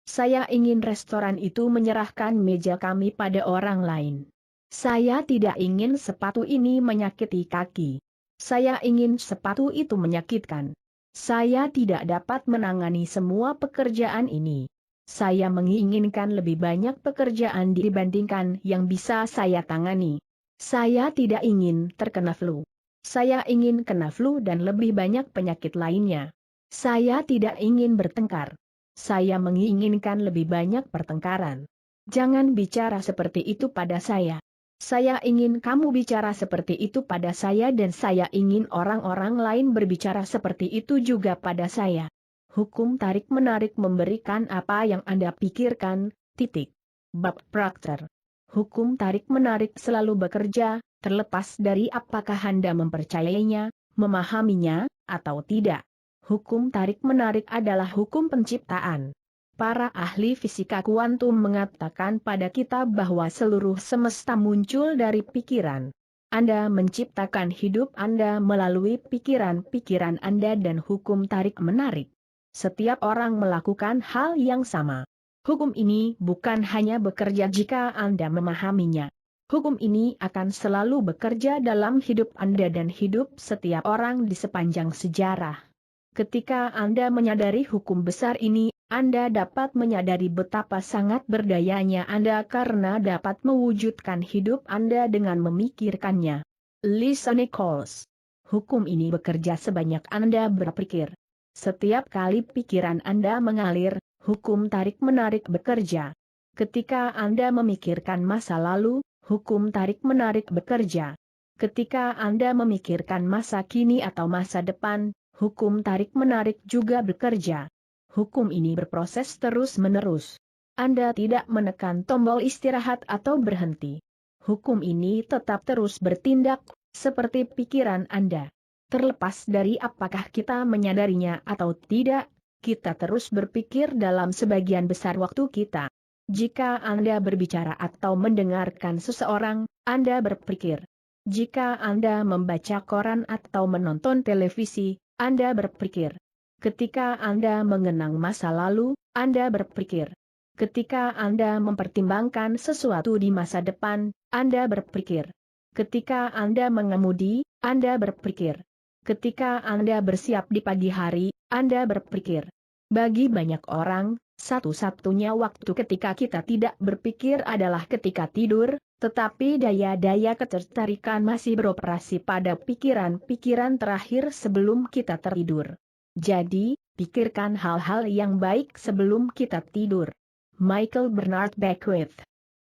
Saya ingin restoran itu menyerahkan meja kami pada orang lain. Saya tidak ingin sepatu ini menyakiti kaki. Saya ingin sepatu itu menyakitkan. Saya tidak dapat menangani semua pekerjaan ini. Saya menginginkan lebih banyak pekerjaan dibandingkan yang bisa saya tangani. Saya tidak ingin terkena flu. Saya ingin kena flu dan lebih banyak penyakit lainnya. Saya tidak ingin bertengkar. Saya menginginkan lebih banyak pertengkaran. Jangan bicara seperti itu pada saya. Saya ingin kamu bicara seperti itu pada saya dan saya ingin orang-orang lain berbicara seperti itu juga pada saya. Hukum tarik-menarik memberikan apa yang Anda pikirkan, titik. Bab Proctor. Hukum tarik-menarik selalu bekerja, terlepas dari apakah Anda mempercayainya, memahaminya, atau tidak. Hukum tarik-menarik adalah hukum penciptaan. Para ahli fisika kuantum mengatakan pada kita bahwa seluruh semesta muncul dari pikiran. Anda menciptakan hidup Anda melalui pikiran-pikiran Anda dan hukum tarik-menarik. Setiap orang melakukan hal yang sama. Hukum ini bukan hanya bekerja jika Anda memahaminya. Hukum ini akan selalu bekerja dalam hidup Anda dan hidup setiap orang di sepanjang sejarah. Ketika Anda menyadari hukum besar ini, Anda dapat menyadari betapa sangat berdayanya Anda karena dapat mewujudkan hidup Anda dengan memikirkannya. Lisa Nichols. Hukum ini bekerja sebanyak Anda berpikir. Setiap kali pikiran Anda mengalir, hukum tarik-menarik bekerja. Ketika Anda memikirkan masa lalu, hukum tarik-menarik bekerja. Ketika Anda memikirkan masa kini atau masa depan, hukum tarik-menarik juga bekerja. Hukum ini berproses terus-menerus. Anda tidak menekan tombol istirahat atau berhenti. Hukum ini tetap terus bertindak, seperti pikiran Anda. Terlepas dari apakah kita menyadarinya atau tidak, kita terus berpikir dalam sebagian besar waktu kita. Jika Anda berbicara atau mendengarkan seseorang, Anda berpikir. Jika Anda membaca koran atau menonton televisi, Anda berpikir. Ketika Anda mengenang masa lalu, Anda berpikir. Ketika Anda mempertimbangkan sesuatu di masa depan, Anda berpikir. Ketika Anda mengemudi, Anda berpikir. Ketika Anda bersiap di pagi hari, Anda berpikir. Bagi banyak orang, satu-satunya waktu ketika kita tidak berpikir adalah ketika tidur, tetapi daya-daya ketertarikan masih beroperasi pada pikiran-pikiran terakhir sebelum kita tertidur. Jadi, pikirkan hal-hal yang baik sebelum kita tidur. Michael Bernard Beckwith.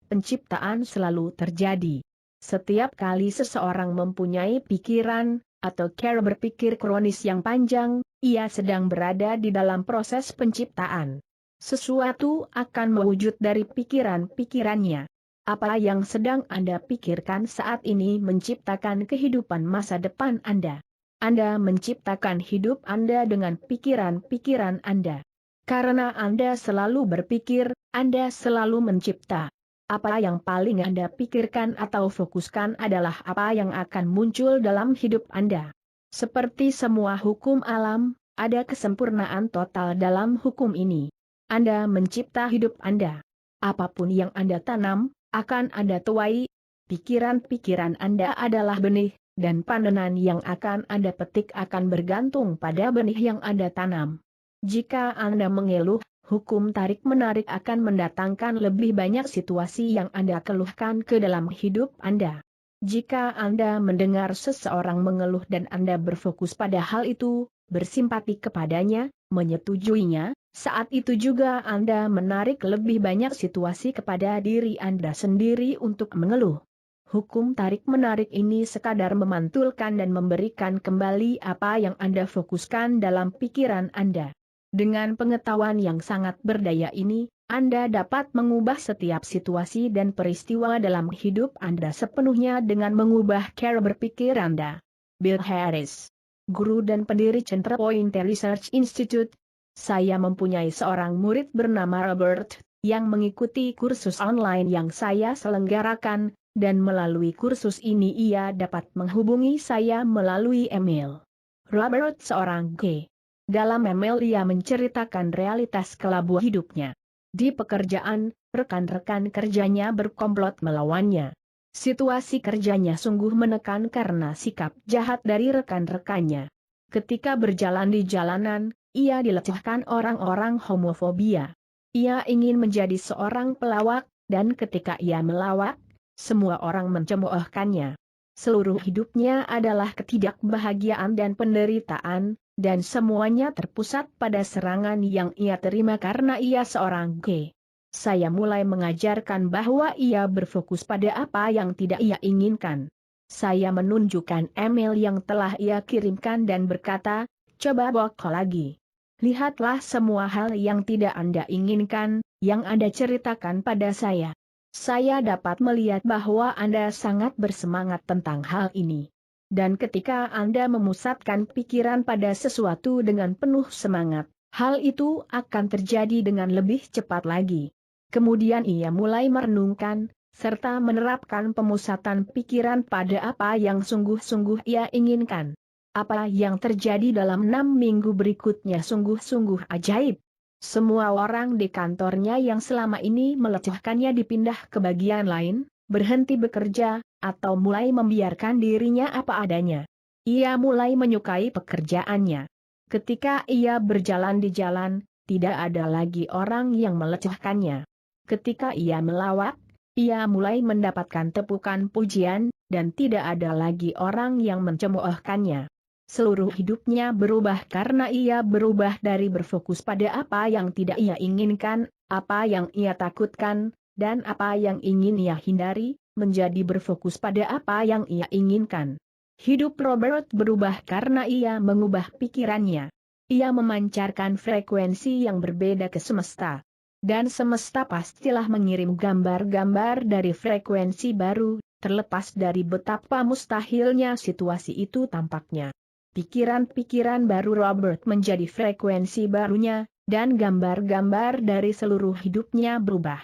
Penciptaan selalu terjadi. Setiap kali seseorang mempunyai pikiran, atau cara berpikir kronis yang panjang, ia sedang berada di dalam proses penciptaan. Sesuatu akan mewujud dari pikiran-pikirannya. Apa yang sedang Anda pikirkan saat ini menciptakan kehidupan masa depan Anda. Anda menciptakan hidup Anda dengan pikiran-pikiran Anda. Karena Anda selalu berpikir, Anda selalu mencipta. Apa yang paling Anda pikirkan atau fokuskan adalah apa yang akan muncul dalam hidup Anda. Seperti semua hukum alam, ada kesempurnaan total dalam hukum ini. Anda mencipta hidup Anda. Apapun yang Anda tanam, akan Anda tuai. Pikiran-pikiran Anda adalah benih, dan panenan yang akan Anda petik akan bergantung pada benih yang Anda tanam. Jika Anda mengeluh, hukum tarik-menarik akan mendatangkan lebih banyak situasi yang Anda keluhkan ke dalam hidup Anda. Jika Anda mendengar seseorang mengeluh dan Anda berfokus pada hal itu, bersimpati kepadanya, menyetujuinya, saat itu juga Anda menarik lebih banyak situasi kepada diri Anda sendiri untuk mengeluh. Hukum tarik-menarik ini sekadar memantulkan dan memberikan kembali apa yang Anda fokuskan dalam pikiran Anda. Dengan pengetahuan yang sangat berdaya ini, Anda dapat mengubah setiap situasi dan peristiwa dalam hidup Anda sepenuhnya dengan mengubah cara berpikir Anda. Bill Harris, guru dan pendiri Centerpoint Research Institute. Saya mempunyai seorang murid bernama Robert, yang mengikuti kursus online yang saya selenggarakan, dan melalui kursus ini ia dapat menghubungi saya melalui email. Robert seorang G. Dalam email ia menceritakan realitas kelabu hidupnya. Di pekerjaan, rekan-rekan kerjanya berkomplot melawannya. Situasi kerjanya sungguh menekan karena sikap jahat dari rekan-rekannya. Ketika berjalan di jalanan, ia dilecehkan orang-orang homofobia. Ia ingin menjadi seorang pelawak, dan ketika ia melawak, semua orang mencemoohkannya. Seluruh hidupnya adalah ketidakbahagiaan dan penderitaan, dan semuanya terpusat pada serangan yang ia terima karena ia seorang gay. Saya mulai mengajarkan bahwa ia berfokus pada apa yang tidak ia inginkan. Saya menunjukkan email yang telah ia kirimkan dan berkata, coba buka lagi. Lihatlah semua hal yang tidak Anda inginkan, yang Anda ceritakan pada saya. Saya dapat melihat bahwa Anda sangat bersemangat tentang hal ini. Dan ketika Anda memusatkan pikiran pada sesuatu dengan penuh semangat, hal itu akan terjadi dengan lebih cepat lagi. Kemudian ia mulai merenungkan, serta menerapkan pemusatan pikiran pada apa yang sungguh-sungguh ia inginkan. Apa yang terjadi dalam 6 minggu berikutnya sungguh-sungguh ajaib. Semua orang di kantornya yang selama ini melecehkannya dipindah ke bagian lain, berhenti bekerja, atau mulai membiarkan dirinya apa adanya. Ia mulai menyukai pekerjaannya. Ketika ia berjalan di jalan, tidak ada lagi orang yang melecehkannya. Ketika ia melawak, ia mulai mendapatkan tepukan pujian, dan tidak ada lagi orang yang mencemoohkannya. Seluruh hidupnya berubah karena ia berubah dari berfokus pada apa yang tidak ia inginkan, apa yang ia takutkan, dan apa yang ingin ia hindari, menjadi berfokus pada apa yang ia inginkan. Hidup Robert berubah karena ia mengubah pikirannya. Ia memancarkan frekuensi yang berbeda ke semesta. Dan semesta pastilah mengirim gambar-gambar dari frekuensi baru, terlepas dari betapa mustahilnya situasi itu tampaknya. Pikiran-pikiran baru Robert menjadi frekuensi barunya, dan gambar-gambar dari seluruh hidupnya berubah.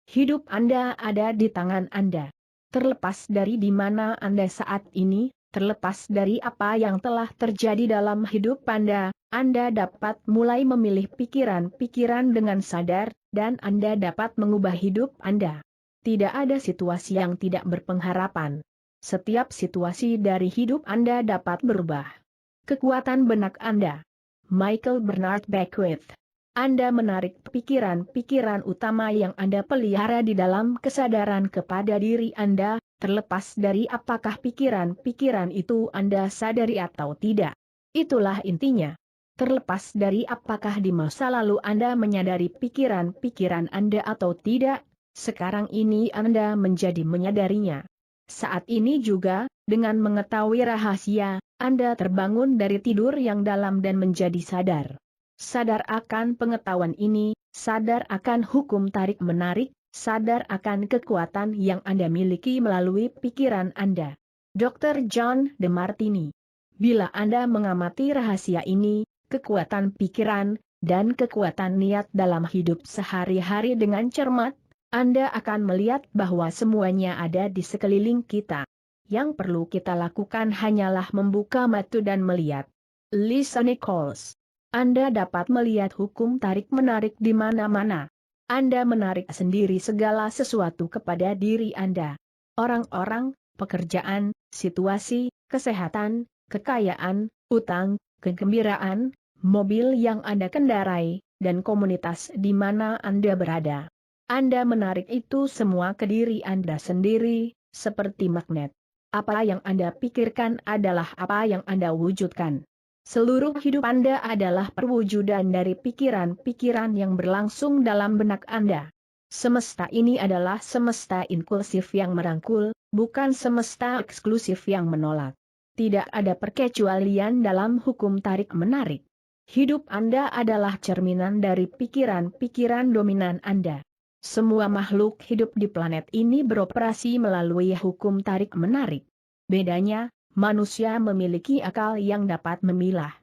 Hidup Anda ada di tangan Anda. Terlepas dari di mana Anda saat ini, terlepas dari apa yang telah terjadi dalam hidup Anda dapat mulai memilih pikiran-pikiran dengan sadar, dan Anda dapat mengubah hidup Anda. Tidak ada situasi yang tidak berpengharapan. Setiap situasi dari hidup Anda dapat berubah. Kekuatan benak Anda. Michael Bernard Beckwith. Anda menarik pikiran-pikiran utama yang Anda pelihara di dalam kesadaran kepada diri Anda, terlepas dari apakah pikiran-pikiran itu Anda sadari atau tidak. Itulah intinya. Terlepas dari apakah di masa lalu Anda menyadari pikiran-pikiran Anda atau tidak, sekarang ini Anda menjadi menyadarinya. Saat ini juga, dengan mengetahui rahasia, Anda terbangun dari tidur yang dalam dan menjadi sadar. Sadar akan pengetahuan ini, sadar akan hukum tarik-menarik, sadar akan kekuatan yang Anda miliki melalui pikiran Anda. Dr. John DeMartini. Bila Anda mengamati rahasia ini, kekuatan pikiran, dan kekuatan niat dalam hidup sehari-hari dengan cermat, Anda akan melihat bahwa semuanya ada di sekeliling kita. Yang perlu kita lakukan hanyalah membuka mata dan melihat. Lisa Nichols. Anda dapat melihat hukum tarik-menarik di mana-mana. Anda menarik sendiri segala sesuatu kepada diri Anda. Orang-orang, pekerjaan, situasi, kesehatan, kekayaan, utang, kegembiraan, mobil yang Anda kendarai, dan komunitas di mana Anda berada. Anda menarik itu semua ke diri Anda sendiri, seperti magnet. Apa yang Anda pikirkan adalah apa yang Anda wujudkan. Seluruh hidup Anda adalah perwujudan dari pikiran-pikiran yang berlangsung dalam benak Anda. Semesta ini adalah semesta inklusif yang merangkul, bukan semesta eksklusif yang menolak. Tidak ada perkecualian dalam hukum tarik-menarik. Hidup Anda adalah cerminan dari pikiran-pikiran dominan Anda. Semua makhluk hidup di planet ini beroperasi melalui hukum tarik-menarik. Bedanya, manusia memiliki akal yang dapat memilah.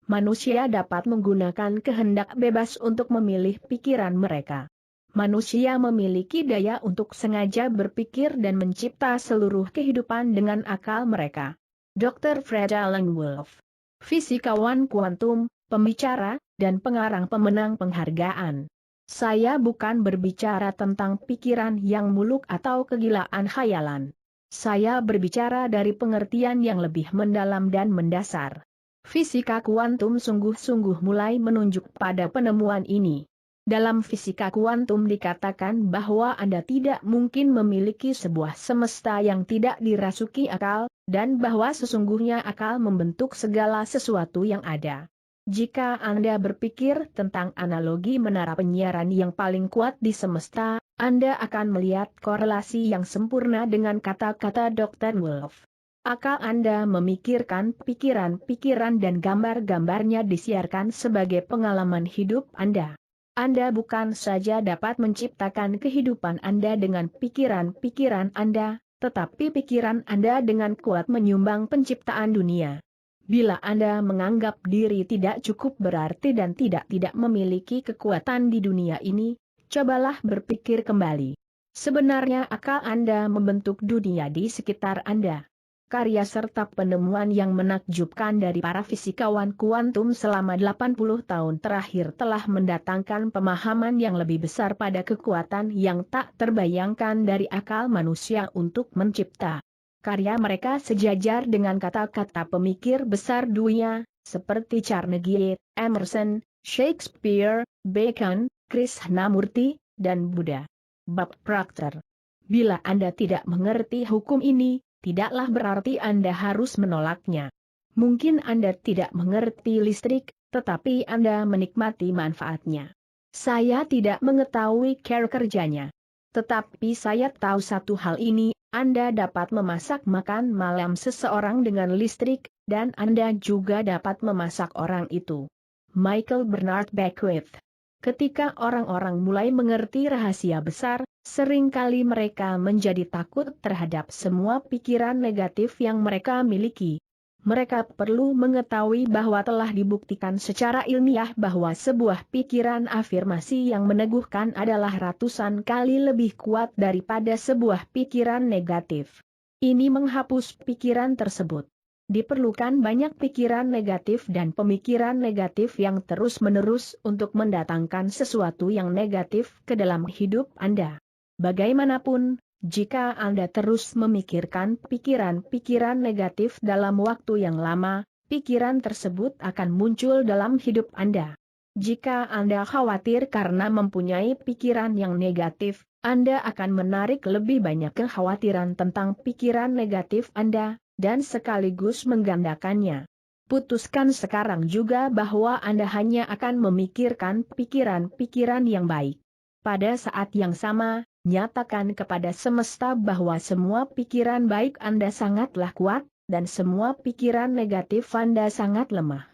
Manusia dapat menggunakan kehendak bebas untuk memilih pikiran mereka. Manusia memiliki daya untuk sengaja berpikir dan mencipta seluruh kehidupan dengan akal mereka. Dr. Fred Alan Wolf. Fisikawan kuantum, pembicara, dan pengarang pemenang penghargaan. Saya bukan berbicara tentang pikiran yang muluk atau kegilaan khayalan. Saya berbicara dari pengertian yang lebih mendalam dan mendasar. Fisika kuantum sungguh-sungguh mulai menunjuk pada penemuan ini. Dalam fisika kuantum dikatakan bahwa Anda tidak mungkin memiliki sebuah semesta yang tidak dirasuki akal, dan bahwa sesungguhnya akal membentuk segala sesuatu yang ada. Jika Anda berpikir tentang analogi menara penyiaran yang paling kuat di semesta, Anda akan melihat korelasi yang sempurna dengan kata-kata Dr. Wolf. Akal Anda memikirkan pikiran-pikiran dan gambar-gambarnya disiarkan sebagai pengalaman hidup Anda. Anda bukan saja dapat menciptakan kehidupan Anda dengan pikiran-pikiran Anda, tetapi pikiran Anda dengan kuat menyumbang penciptaan dunia. Bila Anda menganggap diri tidak cukup berarti dan tidak memiliki kekuatan di dunia ini, cobalah berpikir kembali. Sebenarnya akal Anda membentuk dunia di sekitar Anda. Karya serta penemuan yang menakjubkan dari para fisikawan kuantum selama 80 tahun terakhir telah mendatangkan pemahaman yang lebih besar pada kekuatan yang tak terbayangkan dari akal manusia untuk mencipta. Karya mereka sejajar dengan kata-kata pemikir besar dunia, seperti Carnegie, Emerson, Shakespeare, Bacon, Krishnamurti, dan Buddha. Bob Proctor. Bila Anda tidak mengerti hukum ini, tidaklah berarti Anda harus menolaknya. Mungkin Anda tidak mengerti listrik, tetapi Anda menikmati manfaatnya. Saya tidak mengetahui cara kerjanya. Tetapi saya tahu satu hal ini, Anda dapat memasak makan malam seseorang dengan listrik, dan Anda juga dapat memasak orang itu. Michael Bernard Beckwith. Ketika orang-orang mulai mengerti rahasia besar, seringkali mereka menjadi takut terhadap semua pikiran negatif yang mereka miliki. Mereka perlu mengetahui bahwa telah dibuktikan secara ilmiah bahwa sebuah pikiran afirmasi yang meneguhkan adalah ratusan kali lebih kuat daripada sebuah pikiran negatif. Ini menghapus pikiran tersebut. Diperlukan banyak pikiran negatif dan pemikiran negatif yang terus-menerus untuk mendatangkan sesuatu yang negatif ke dalam hidup Anda. Bagaimanapun, jika Anda terus memikirkan pikiran-pikiran negatif dalam waktu yang lama, pikiran tersebut akan muncul dalam hidup Anda. Jika Anda khawatir karena mempunyai pikiran yang negatif, Anda akan menarik lebih banyak kekhawatiran tentang pikiran negatif Anda, dan sekaligus menggandakannya. Putuskan sekarang juga bahwa Anda hanya akan memikirkan pikiran-pikiran yang baik. Pada saat yang sama, nyatakan kepada semesta bahwa semua pikiran baik Anda sangatlah kuat, dan semua pikiran negatif Anda sangat lemah.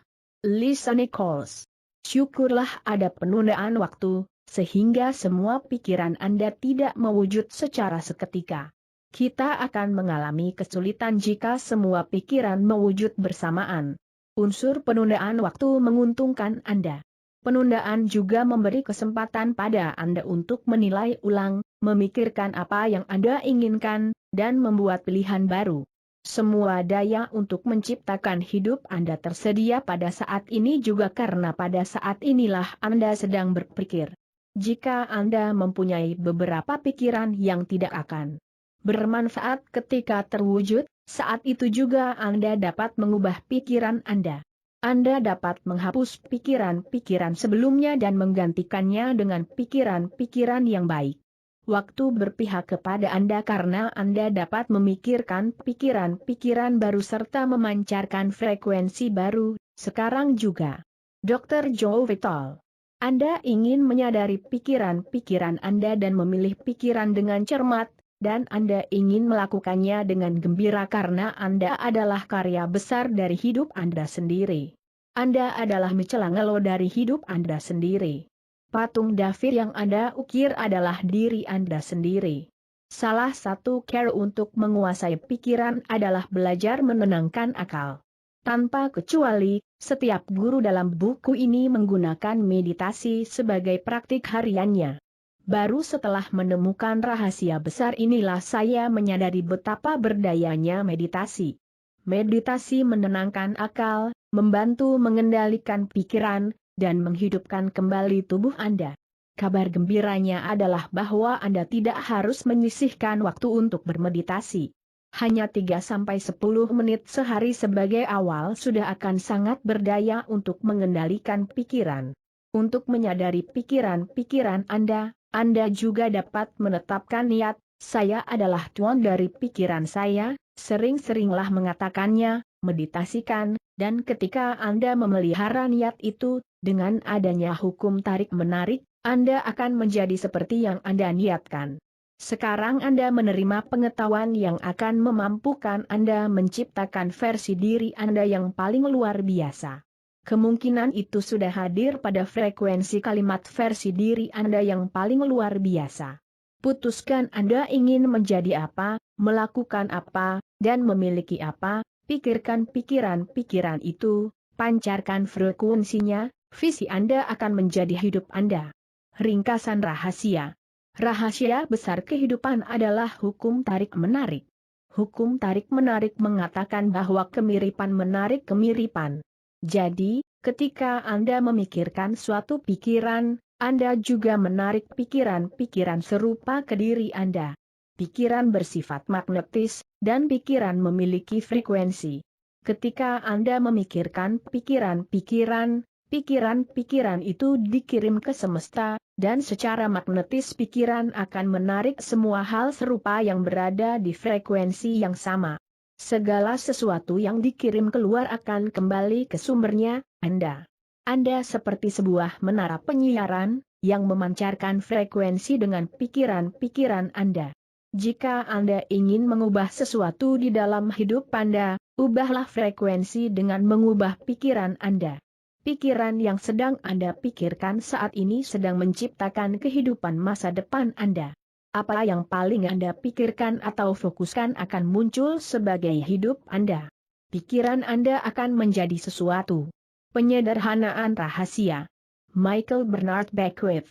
Lisa Nichols. Syukurlah ada penundaan waktu, sehingga semua pikiran Anda tidak mewujud secara seketika. Kita akan mengalami kesulitan jika semua pikiran mewujud bersamaan. Unsur penundaan waktu menguntungkan Anda. Penundaan juga memberi kesempatan pada Anda untuk menilai ulang, memikirkan apa yang Anda inginkan, dan membuat pilihan baru. Semua daya untuk menciptakan hidup Anda tersedia pada saat ini juga karena pada saat inilah Anda sedang berpikir. Jika Anda mempunyai beberapa pikiran yang tidak akan bermanfaat ketika terwujud, saat itu juga Anda dapat mengubah pikiran Anda. Anda dapat menghapus pikiran-pikiran sebelumnya dan menggantikannya dengan pikiran-pikiran yang baik. Waktu berpihak kepada Anda karena Anda dapat memikirkan pikiran-pikiran baru serta memancarkan frekuensi baru, sekarang juga. Dr. Joe Vital. Anda ingin menyadari pikiran-pikiran Anda dan memilih pikiran dengan cermat, dan Anda ingin melakukannya dengan gembira karena Anda adalah karya besar dari hidup Anda sendiri. Anda adalah Michelangelo dari hidup Anda sendiri. Patung David yang Anda ukir adalah diri Anda sendiri. Salah satu cara untuk menguasai pikiran adalah belajar menenangkan akal. Tanpa kecuali, setiap guru dalam buku ini menggunakan meditasi sebagai praktik hariannya. Baru setelah menemukan rahasia besar inilah saya menyadari betapa berdayanya meditasi. Meditasi menenangkan akal, membantu mengendalikan pikiran, dan menghidupkan kembali tubuh Anda. Kabar gembiranya adalah bahwa Anda tidak harus menyisihkan waktu untuk bermeditasi. Hanya 3-10 menit sehari sebagai awal sudah akan sangat berdaya untuk mengendalikan pikiran. Untuk menyadari pikiran-pikiran Anda juga dapat menetapkan niat, saya adalah tuan dari pikiran saya, sering-seringlah mengatakannya, meditasikan, dan ketika Anda memelihara niat itu, dengan adanya hukum tarik-menarik, Anda akan menjadi seperti yang Anda niatkan. Sekarang Anda menerima pengetahuan yang akan memampukan Anda menciptakan versi diri Anda yang paling luar biasa. Kemungkinan itu sudah hadir pada frekuensi kalimat versi diri Anda yang paling luar biasa. Putuskan Anda ingin menjadi apa, melakukan apa, dan memiliki apa, pikirkan pikiran-pikiran itu, pancarkan frekuensinya, visi Anda akan menjadi hidup Anda. Ringkasan rahasia. Rahasia besar kehidupan adalah hukum tarik-menarik. Hukum tarik-menarik mengatakan bahwa kemiripan menarik kemiripan. Jadi, ketika Anda memikirkan suatu pikiran, Anda juga menarik pikiran-pikiran serupa ke diri Anda. Pikiran bersifat magnetis, dan pikiran memiliki frekuensi. Ketika Anda memikirkan pikiran-pikiran, pikiran-pikiran itu dikirim ke semesta, dan secara magnetis pikiran akan menarik semua hal serupa yang berada di frekuensi yang sama. Segala sesuatu yang dikirim keluar akan kembali ke sumbernya, Anda. Anda seperti sebuah menara penyiaran, yang memancarkan frekuensi dengan pikiran-pikiran Anda. Jika Anda ingin mengubah sesuatu di dalam hidup Anda, ubahlah frekuensi dengan mengubah pikiran Anda. Pikiran yang sedang Anda pikirkan saat ini sedang menciptakan kehidupan masa depan Anda. Apa yang paling Anda pikirkan atau fokuskan akan muncul sebagai hidup Anda. Pikiran Anda akan menjadi sesuatu. Penyederhanaan rahasia. Michael Bernard Beckwith.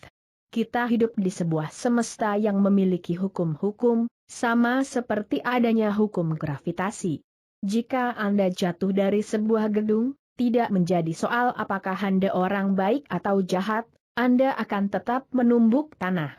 Kita hidup di sebuah semesta yang memiliki hukum-hukum, sama seperti adanya hukum gravitasi. Jika Anda jatuh dari sebuah gedung, tidak menjadi soal apakah Anda orang baik atau jahat, Anda akan tetap menumbuk tanah.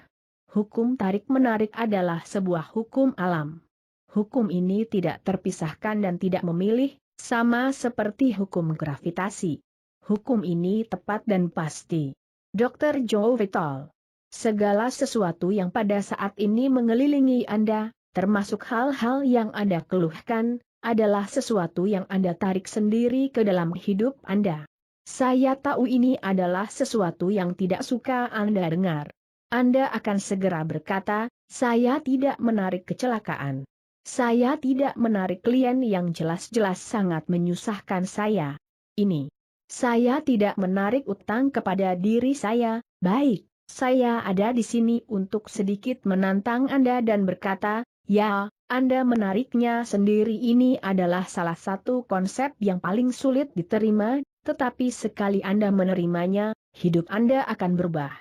Hukum tarik-menarik adalah sebuah hukum alam. Hukum ini tidak terpisahkan dan tidak memilih, sama seperti hukum gravitasi. Hukum ini tepat dan pasti. Dr. Joe Vitale. Segala sesuatu yang pada saat ini mengelilingi Anda, termasuk hal-hal yang Anda keluhkan, adalah sesuatu yang Anda tarik sendiri ke dalam hidup Anda. Saya tahu ini adalah sesuatu yang tidak suka Anda dengar. Anda akan segera berkata, saya tidak menarik kecelakaan. Saya tidak menarik klien yang jelas-jelas sangat menyusahkan saya. Ini. Saya tidak menarik utang kepada diri saya. Baik, saya ada di sini untuk sedikit menantang Anda dan berkata, ya, Anda menariknya sendiri. Ini adalah salah satu konsep yang paling sulit diterima, tetapi sekali Anda menerimanya, hidup Anda akan berubah.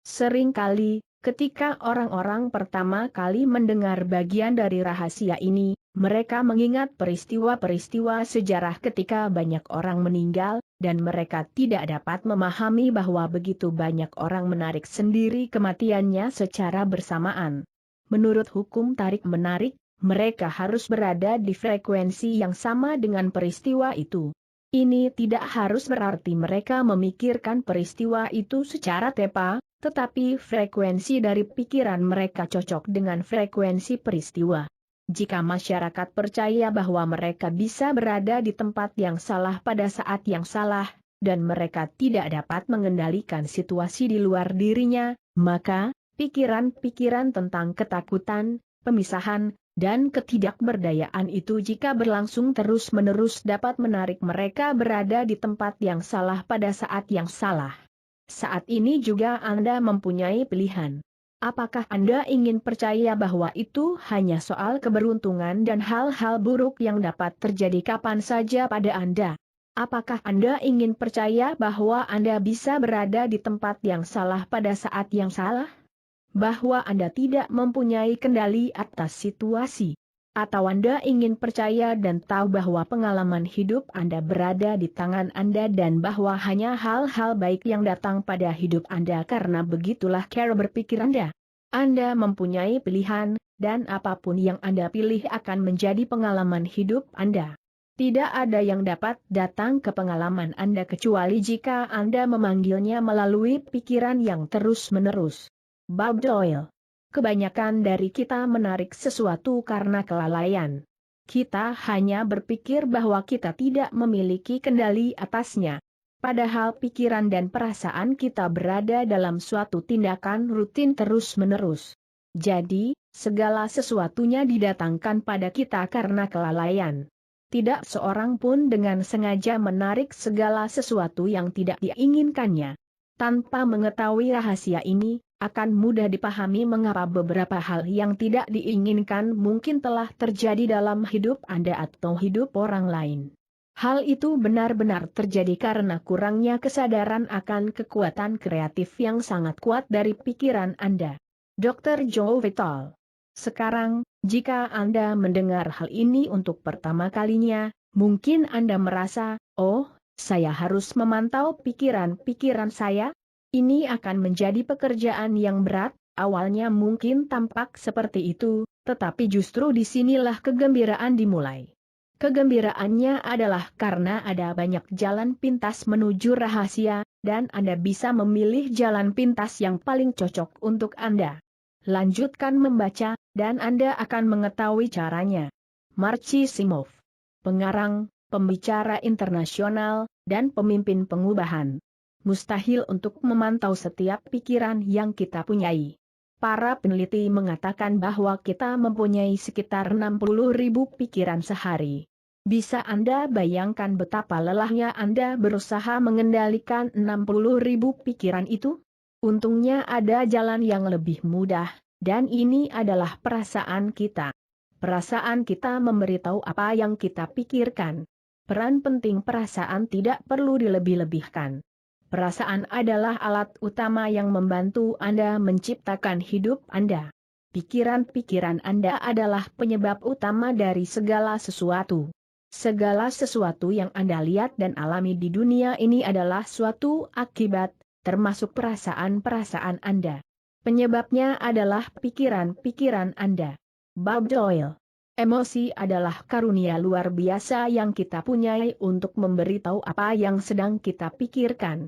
Seringkali, ketika orang-orang pertama kali mendengar bagian dari rahasia ini, mereka mengingat peristiwa-peristiwa sejarah ketika banyak orang meninggal, dan mereka tidak dapat memahami bahwa begitu banyak orang menarik sendiri kematiannya secara bersamaan. Menurut hukum tarik-menarik, mereka harus berada di frekuensi yang sama dengan peristiwa itu. Ini tidak harus berarti mereka memikirkan peristiwa itu secara tepa, tetapi frekuensi dari pikiran mereka cocok dengan frekuensi peristiwa. Jika masyarakat percaya bahwa mereka bisa berada di tempat yang salah pada saat yang salah, dan mereka tidak dapat mengendalikan situasi di luar dirinya, maka pikiran-pikiran tentang ketakutan, pemisahan, dan ketidakberdayaan itu jika berlangsung terus-menerus dapat menarik mereka berada di tempat yang salah pada saat yang salah. Saat ini juga Anda mempunyai pilihan. Apakah Anda ingin percaya bahwa itu hanya soal keberuntungan dan hal-hal buruk yang dapat terjadi kapan saja pada Anda? Apakah Anda ingin percaya bahwa Anda bisa berada di tempat yang salah pada saat yang salah? Bahwa Anda tidak mempunyai kendali atas situasi? Atau Anda ingin percaya dan tahu bahwa pengalaman hidup Anda berada di tangan Anda dan bahwa hanya hal-hal baik yang datang pada hidup Anda karena begitulah cara berpikir Anda? Anda mempunyai pilihan, dan apapun yang Anda pilih akan menjadi pengalaman hidup Anda. Tidak ada yang dapat datang ke pengalaman Anda kecuali jika Anda memanggilnya melalui pikiran yang terus-menerus. Bob Doyle. Kebanyakan dari kita menarik sesuatu karena kelalaian. Kita hanya berpikir bahwa kita tidak memiliki kendali atasnya. Padahal pikiran dan perasaan kita berada dalam suatu tindakan rutin terus-menerus. Jadi, segala sesuatunya didatangkan pada kita karena kelalaian. Tidak seorang pun dengan sengaja menarik segala sesuatu yang tidak diinginkannya. Tanpa mengetahui rahasia ini, akan mudah dipahami mengapa beberapa hal yang tidak diinginkan mungkin telah terjadi dalam hidup Anda atau hidup orang lain. Hal itu benar-benar terjadi karena kurangnya kesadaran akan kekuatan kreatif yang sangat kuat dari pikiran Anda. Dr. Joe Vital. Sekarang, jika Anda mendengar hal ini untuk pertama kalinya, mungkin Anda merasa, oh, saya harus memantau pikiran-pikiran saya? Ini akan menjadi pekerjaan yang berat, awalnya mungkin tampak seperti itu, tetapi justru disinilah kegembiraan dimulai. Kegembiraannya adalah karena ada banyak jalan pintas menuju rahasia, dan Anda bisa memilih jalan pintas yang paling cocok untuk Anda. Lanjutkan membaca, dan Anda akan mengetahui caranya. Marci Simov. Pengarang, pembicara internasional, dan pemimpin pengubahan. Mustahil untuk memantau setiap pikiran yang kita punyai. Para peneliti mengatakan bahwa kita mempunyai sekitar 60.000 pikiran sehari. Bisa Anda bayangkan betapa lelahnya Anda berusaha mengendalikan 60.000 pikiran itu? Untungnya ada jalan yang lebih mudah, dan ini adalah perasaan kita. Perasaan kita memberitahu apa yang kita pikirkan. Peran penting perasaan tidak perlu dilebih-lebihkan. Perasaan adalah alat utama yang membantu Anda menciptakan hidup Anda. Pikiran-pikiran Anda adalah penyebab utama dari segala sesuatu. Segala sesuatu yang Anda lihat dan alami di dunia ini adalah suatu akibat, termasuk perasaan-perasaan Anda. Penyebabnya adalah pikiran-pikiran Anda. Bob Doyle. Emosi adalah karunia luar biasa yang kita punyai untuk memberitahu apa yang sedang kita pikirkan.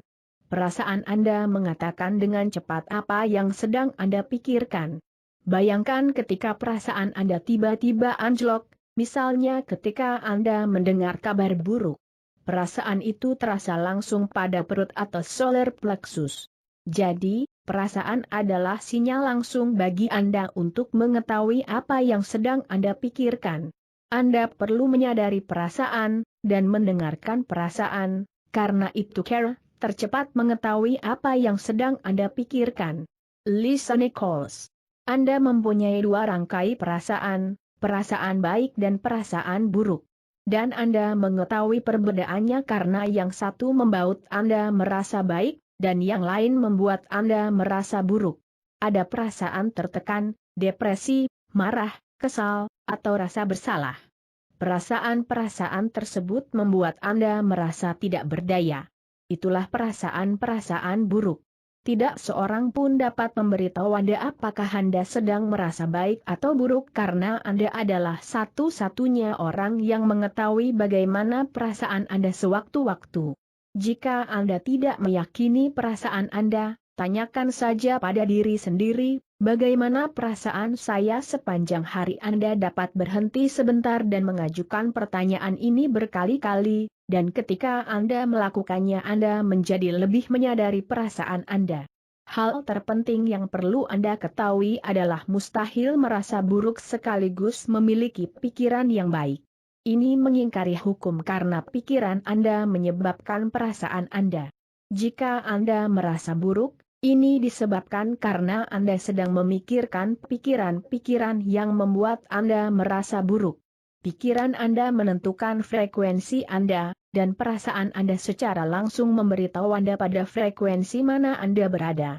Perasaan Anda mengatakan dengan cepat apa yang sedang Anda pikirkan. Bayangkan ketika perasaan Anda tiba-tiba anjlok, misalnya ketika Anda mendengar kabar buruk. Perasaan itu terasa langsung pada perut atau solar plexus. Jadi, perasaan adalah sinyal langsung bagi Anda untuk mengetahui apa yang sedang Anda pikirkan. Anda perlu menyadari perasaan, dan mendengarkan perasaan, karena itu cara tercepat mengetahui apa yang sedang Anda pikirkan. Lisa Nichols. Anda mempunyai dua rangkai perasaan, perasaan baik dan perasaan buruk. Dan Anda mengetahui perbedaannya karena yang satu membuat Anda merasa baik, dan yang lain membuat Anda merasa buruk. Ada perasaan tertekan, depresi, marah, kesal, atau rasa bersalah. Perasaan-perasaan tersebut membuat Anda merasa tidak berdaya. Itulah perasaan-perasaan buruk. Tidak seorang pun dapat memberitahu Anda apakah Anda sedang merasa baik atau buruk karena Anda adalah satu-satunya orang yang mengetahui bagaimana perasaan Anda sewaktu-waktu. Jika Anda tidak meyakini perasaan Anda, tanyakan saja pada diri sendiri, bagaimana perasaan saya sepanjang hari. Anda dapat berhenti sebentar dan mengajukan pertanyaan ini berkali-kali, dan ketika Anda melakukannya Anda menjadi lebih menyadari perasaan Anda. Hal terpenting yang perlu Anda ketahui adalah mustahil merasa buruk sekaligus memiliki pikiran yang baik. Ini mengingkari hukum karena pikiran Anda menyebabkan perasaan Anda. Jika Anda merasa buruk, ini disebabkan karena Anda sedang memikirkan pikiran-pikiran yang membuat Anda merasa buruk. Pikiran Anda menentukan frekuensi Anda, dan perasaan Anda secara langsung memberitahu Anda pada frekuensi mana Anda berada.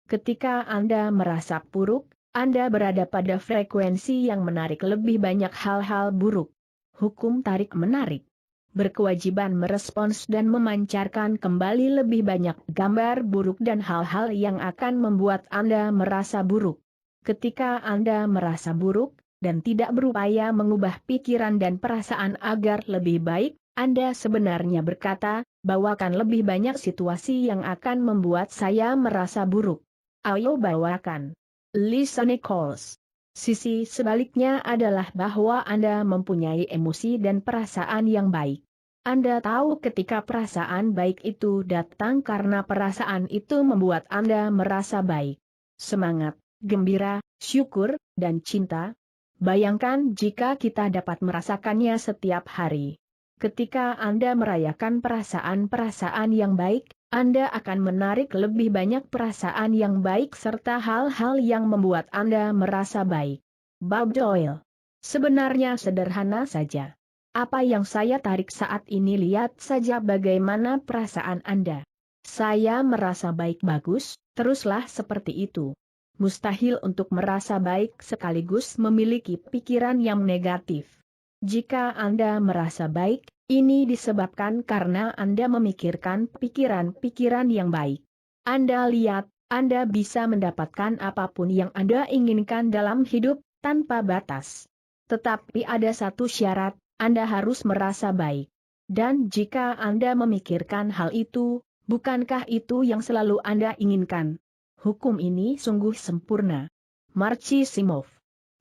Ketika Anda merasa buruk, Anda berada pada frekuensi yang menarik lebih banyak hal-hal buruk. Hukum tarik-menarik. Berkewajiban merespons dan memancarkan kembali lebih banyak gambar buruk dan hal-hal yang akan membuat Anda merasa buruk. Ketika Anda merasa buruk, dan tidak berupaya mengubah pikiran dan perasaan agar lebih baik, Anda sebenarnya berkata, bawakan lebih banyak situasi yang akan membuat saya merasa buruk. Ayo bawakan. Lisa Nichols. Sisi sebaliknya adalah bahwa Anda mempunyai emosi dan perasaan yang baik. Anda tahu ketika perasaan baik itu datang karena perasaan itu membuat Anda merasa baik. Semangat, gembira, syukur, dan cinta. Bayangkan jika kita dapat merasakannya setiap hari. Ketika Anda merayakan perasaan-perasaan yang baik, Anda akan menarik lebih banyak perasaan yang baik serta hal-hal yang membuat Anda merasa baik. Bob Doyle. Sebenarnya sederhana saja. Apa yang saya tarik saat ini, lihat saja bagaimana perasaan Anda. Saya merasa baik, bagus, teruslah seperti itu. Mustahil untuk merasa baik sekaligus memiliki pikiran yang negatif. Jika Anda merasa baik, ini disebabkan karena Anda memikirkan pikiran-pikiran yang baik. Anda lihat, Anda bisa mendapatkan apapun yang Anda inginkan dalam hidup, tanpa batas. Tetapi ada satu syarat, Anda harus merasa baik. Dan jika Anda memikirkan hal itu, bukankah itu yang selalu Anda inginkan? Hukum ini sungguh sempurna. Marcisimov.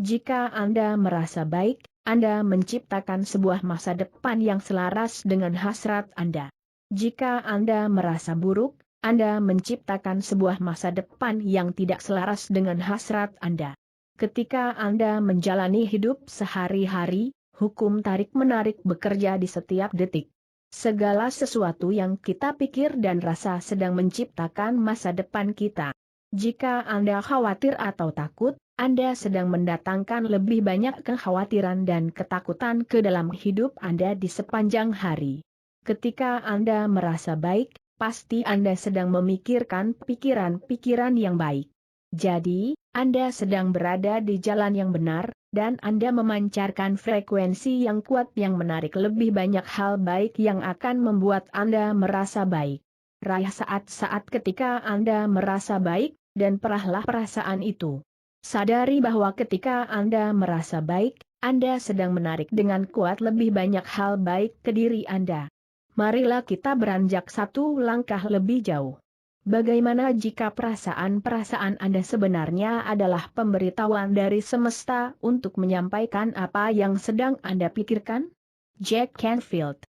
Jika Anda merasa baik, Anda menciptakan sebuah masa depan yang selaras dengan hasrat Anda. Jika Anda merasa buruk, Anda menciptakan sebuah masa depan yang tidak selaras dengan hasrat Anda. Ketika Anda menjalani hidup sehari-hari, hukum tarik-menarik bekerja di setiap detik. Segala sesuatu yang kita pikir dan rasa sedang menciptakan masa depan kita. Jika Anda khawatir atau takut, Anda sedang mendatangkan lebih banyak kekhawatiran dan ketakutan ke dalam hidup Anda di sepanjang hari. Ketika Anda merasa baik, pasti Anda sedang memikirkan pikiran-pikiran yang baik. Jadi, Anda sedang berada di jalan yang benar, dan Anda memancarkan frekuensi yang kuat yang menarik lebih banyak hal baik yang akan membuat Anda merasa baik. Raih saat-saat ketika Anda merasa baik, dan perahlah perasaan itu. Sadari bahwa ketika Anda merasa baik, Anda sedang menarik dengan kuat lebih banyak hal baik ke diri Anda. Marilah kita beranjak satu langkah lebih jauh. Bagaimana jika perasaan-perasaan Anda sebenarnya adalah pemberitahuan dari semesta untuk menyampaikan apa yang sedang Anda pikirkan? Jack Canfield.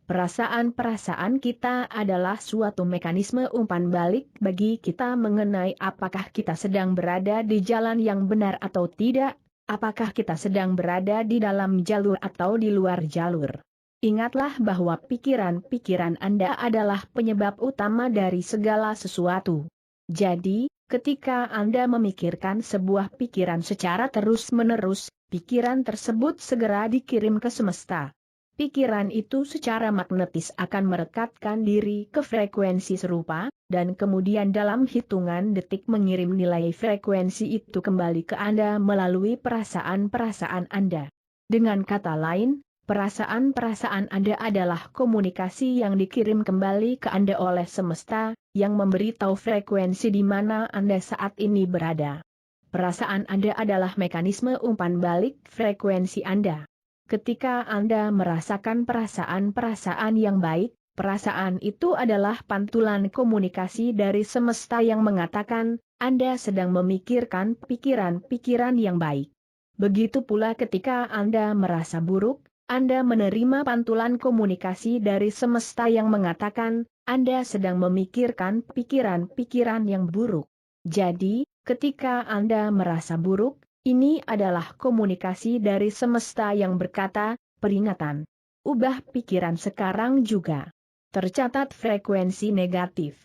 Perasaan-perasaan kita adalah suatu mekanisme umpan balik bagi kita mengenai apakah kita sedang berada di jalan yang benar atau tidak, apakah kita sedang berada di dalam jalur atau di luar jalur. Ingatlah bahwa pikiran-pikiran Anda adalah penyebab utama dari segala sesuatu. Jadi, ketika Anda memikirkan sebuah pikiran secara terus-menerus, pikiran tersebut segera dikirim ke semesta. Pikiran itu secara magnetis akan merekatkan diri ke frekuensi serupa, dan kemudian dalam hitungan detik mengirim nilai frekuensi itu kembali ke Anda melalui perasaan-perasaan Anda. Dengan kata lain, perasaan-perasaan Anda adalah komunikasi yang dikirim kembali ke Anda oleh semesta, yang memberitahu frekuensi di mana Anda saat ini berada. Perasaan Anda adalah mekanisme umpan balik frekuensi Anda. Ketika Anda merasakan perasaan-perasaan yang baik, perasaan itu adalah pantulan komunikasi dari semesta yang mengatakan, Anda sedang memikirkan pikiran-pikiran yang baik. Begitu pula ketika Anda merasa buruk, Anda menerima pantulan komunikasi dari semesta yang mengatakan, Anda sedang memikirkan pikiran-pikiran yang buruk. Jadi, ketika Anda merasa buruk, ini adalah komunikasi dari semesta yang berkata, peringatan. Ubah pikiran sekarang juga. Tercatat frekuensi negatif.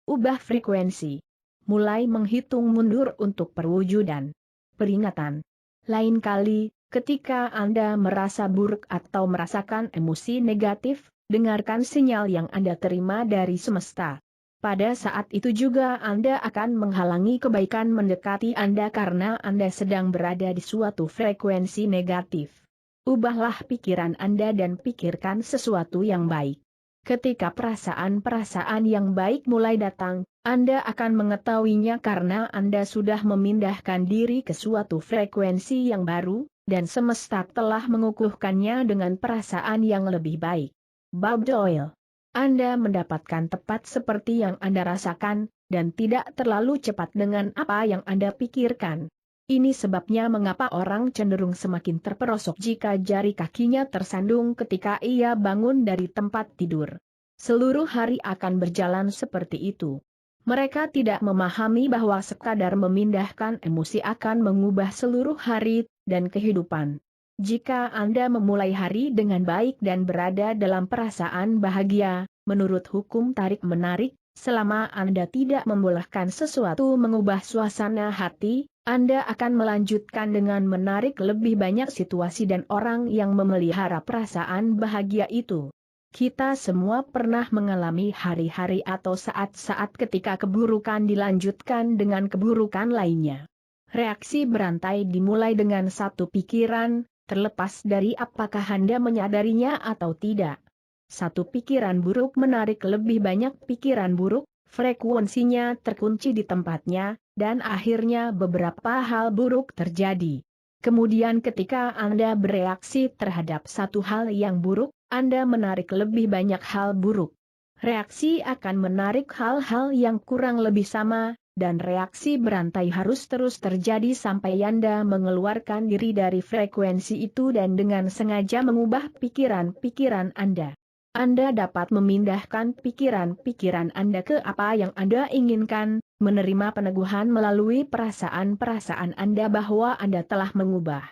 Ubah frekuensi. Mulai menghitung mundur untuk perwujudan. Peringatan. Lain kali, ketika Anda merasa buruk atau merasakan emosi negatif, dengarkan sinyal yang Anda terima dari semesta. Pada saat itu juga Anda akan menghalangi kebaikan mendekati Anda karena Anda sedang berada di suatu frekuensi negatif. Ubahlah pikiran Anda dan pikirkan sesuatu yang baik. Ketika perasaan-perasaan yang baik mulai datang, Anda akan mengetahuinya karena Anda sudah memindahkan diri ke suatu frekuensi yang baru, dan semesta telah mengukuhkannya dengan perasaan yang lebih baik. Bob Doyle. Anda mendapatkan tepat seperti yang Anda rasakan, dan tidak terlalu cepat dengan apa yang Anda pikirkan. Ini sebabnya mengapa orang cenderung semakin terperosok jika jari kakinya tersandung ketika ia bangun dari tempat tidur. Seluruh hari akan berjalan seperti itu. Mereka tidak memahami bahwa sekadar memindahkan emosi akan mengubah seluruh hari dan kehidupan. Jika Anda memulai hari dengan baik dan berada dalam perasaan bahagia, menurut hukum tarik-menarik, selama Anda tidak membolehkan sesuatu mengubah suasana hati, Anda akan melanjutkan dengan menarik lebih banyak situasi dan orang yang memelihara perasaan bahagia itu. Kita semua pernah mengalami hari-hari atau saat-saat ketika keburukan dilanjutkan dengan keburukan lainnya. Reaksi berantai dimulai dengan satu pikiran, terlepas dari apakah Anda menyadarinya atau tidak. Satu pikiran buruk menarik lebih banyak pikiran buruk, frekuensinya terkunci di tempatnya, dan akhirnya beberapa hal buruk terjadi. Kemudian ketika Anda bereaksi terhadap satu hal yang buruk, Anda menarik lebih banyak hal buruk. Reaksi akan menarik hal-hal yang kurang lebih sama, dan reaksi berantai harus terus terjadi sampai Anda mengeluarkan diri dari frekuensi itu dan dengan sengaja mengubah pikiran-pikiran Anda. Anda dapat memindahkan pikiran-pikiran Anda ke apa yang Anda inginkan, menerima peneguhan melalui perasaan-perasaan Anda bahwa Anda telah mengubah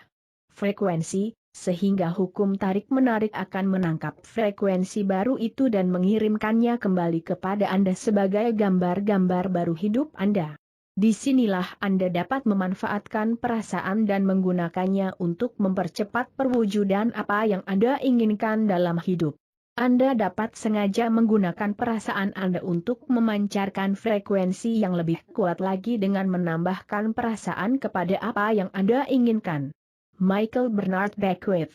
frekuensi, sehingga hukum tarik-menarik akan menangkap frekuensi baru itu dan mengirimkannya kembali kepada Anda sebagai gambar-gambar baru hidup Anda. Disinilah Anda dapat memanfaatkan perasaan dan menggunakannya untuk mempercepat perwujudan apa yang Anda inginkan dalam hidup. Anda dapat sengaja menggunakan perasaan Anda untuk memancarkan frekuensi yang lebih kuat lagi dengan menambahkan perasaan kepada apa yang Anda inginkan. Michael Bernard Beckwith.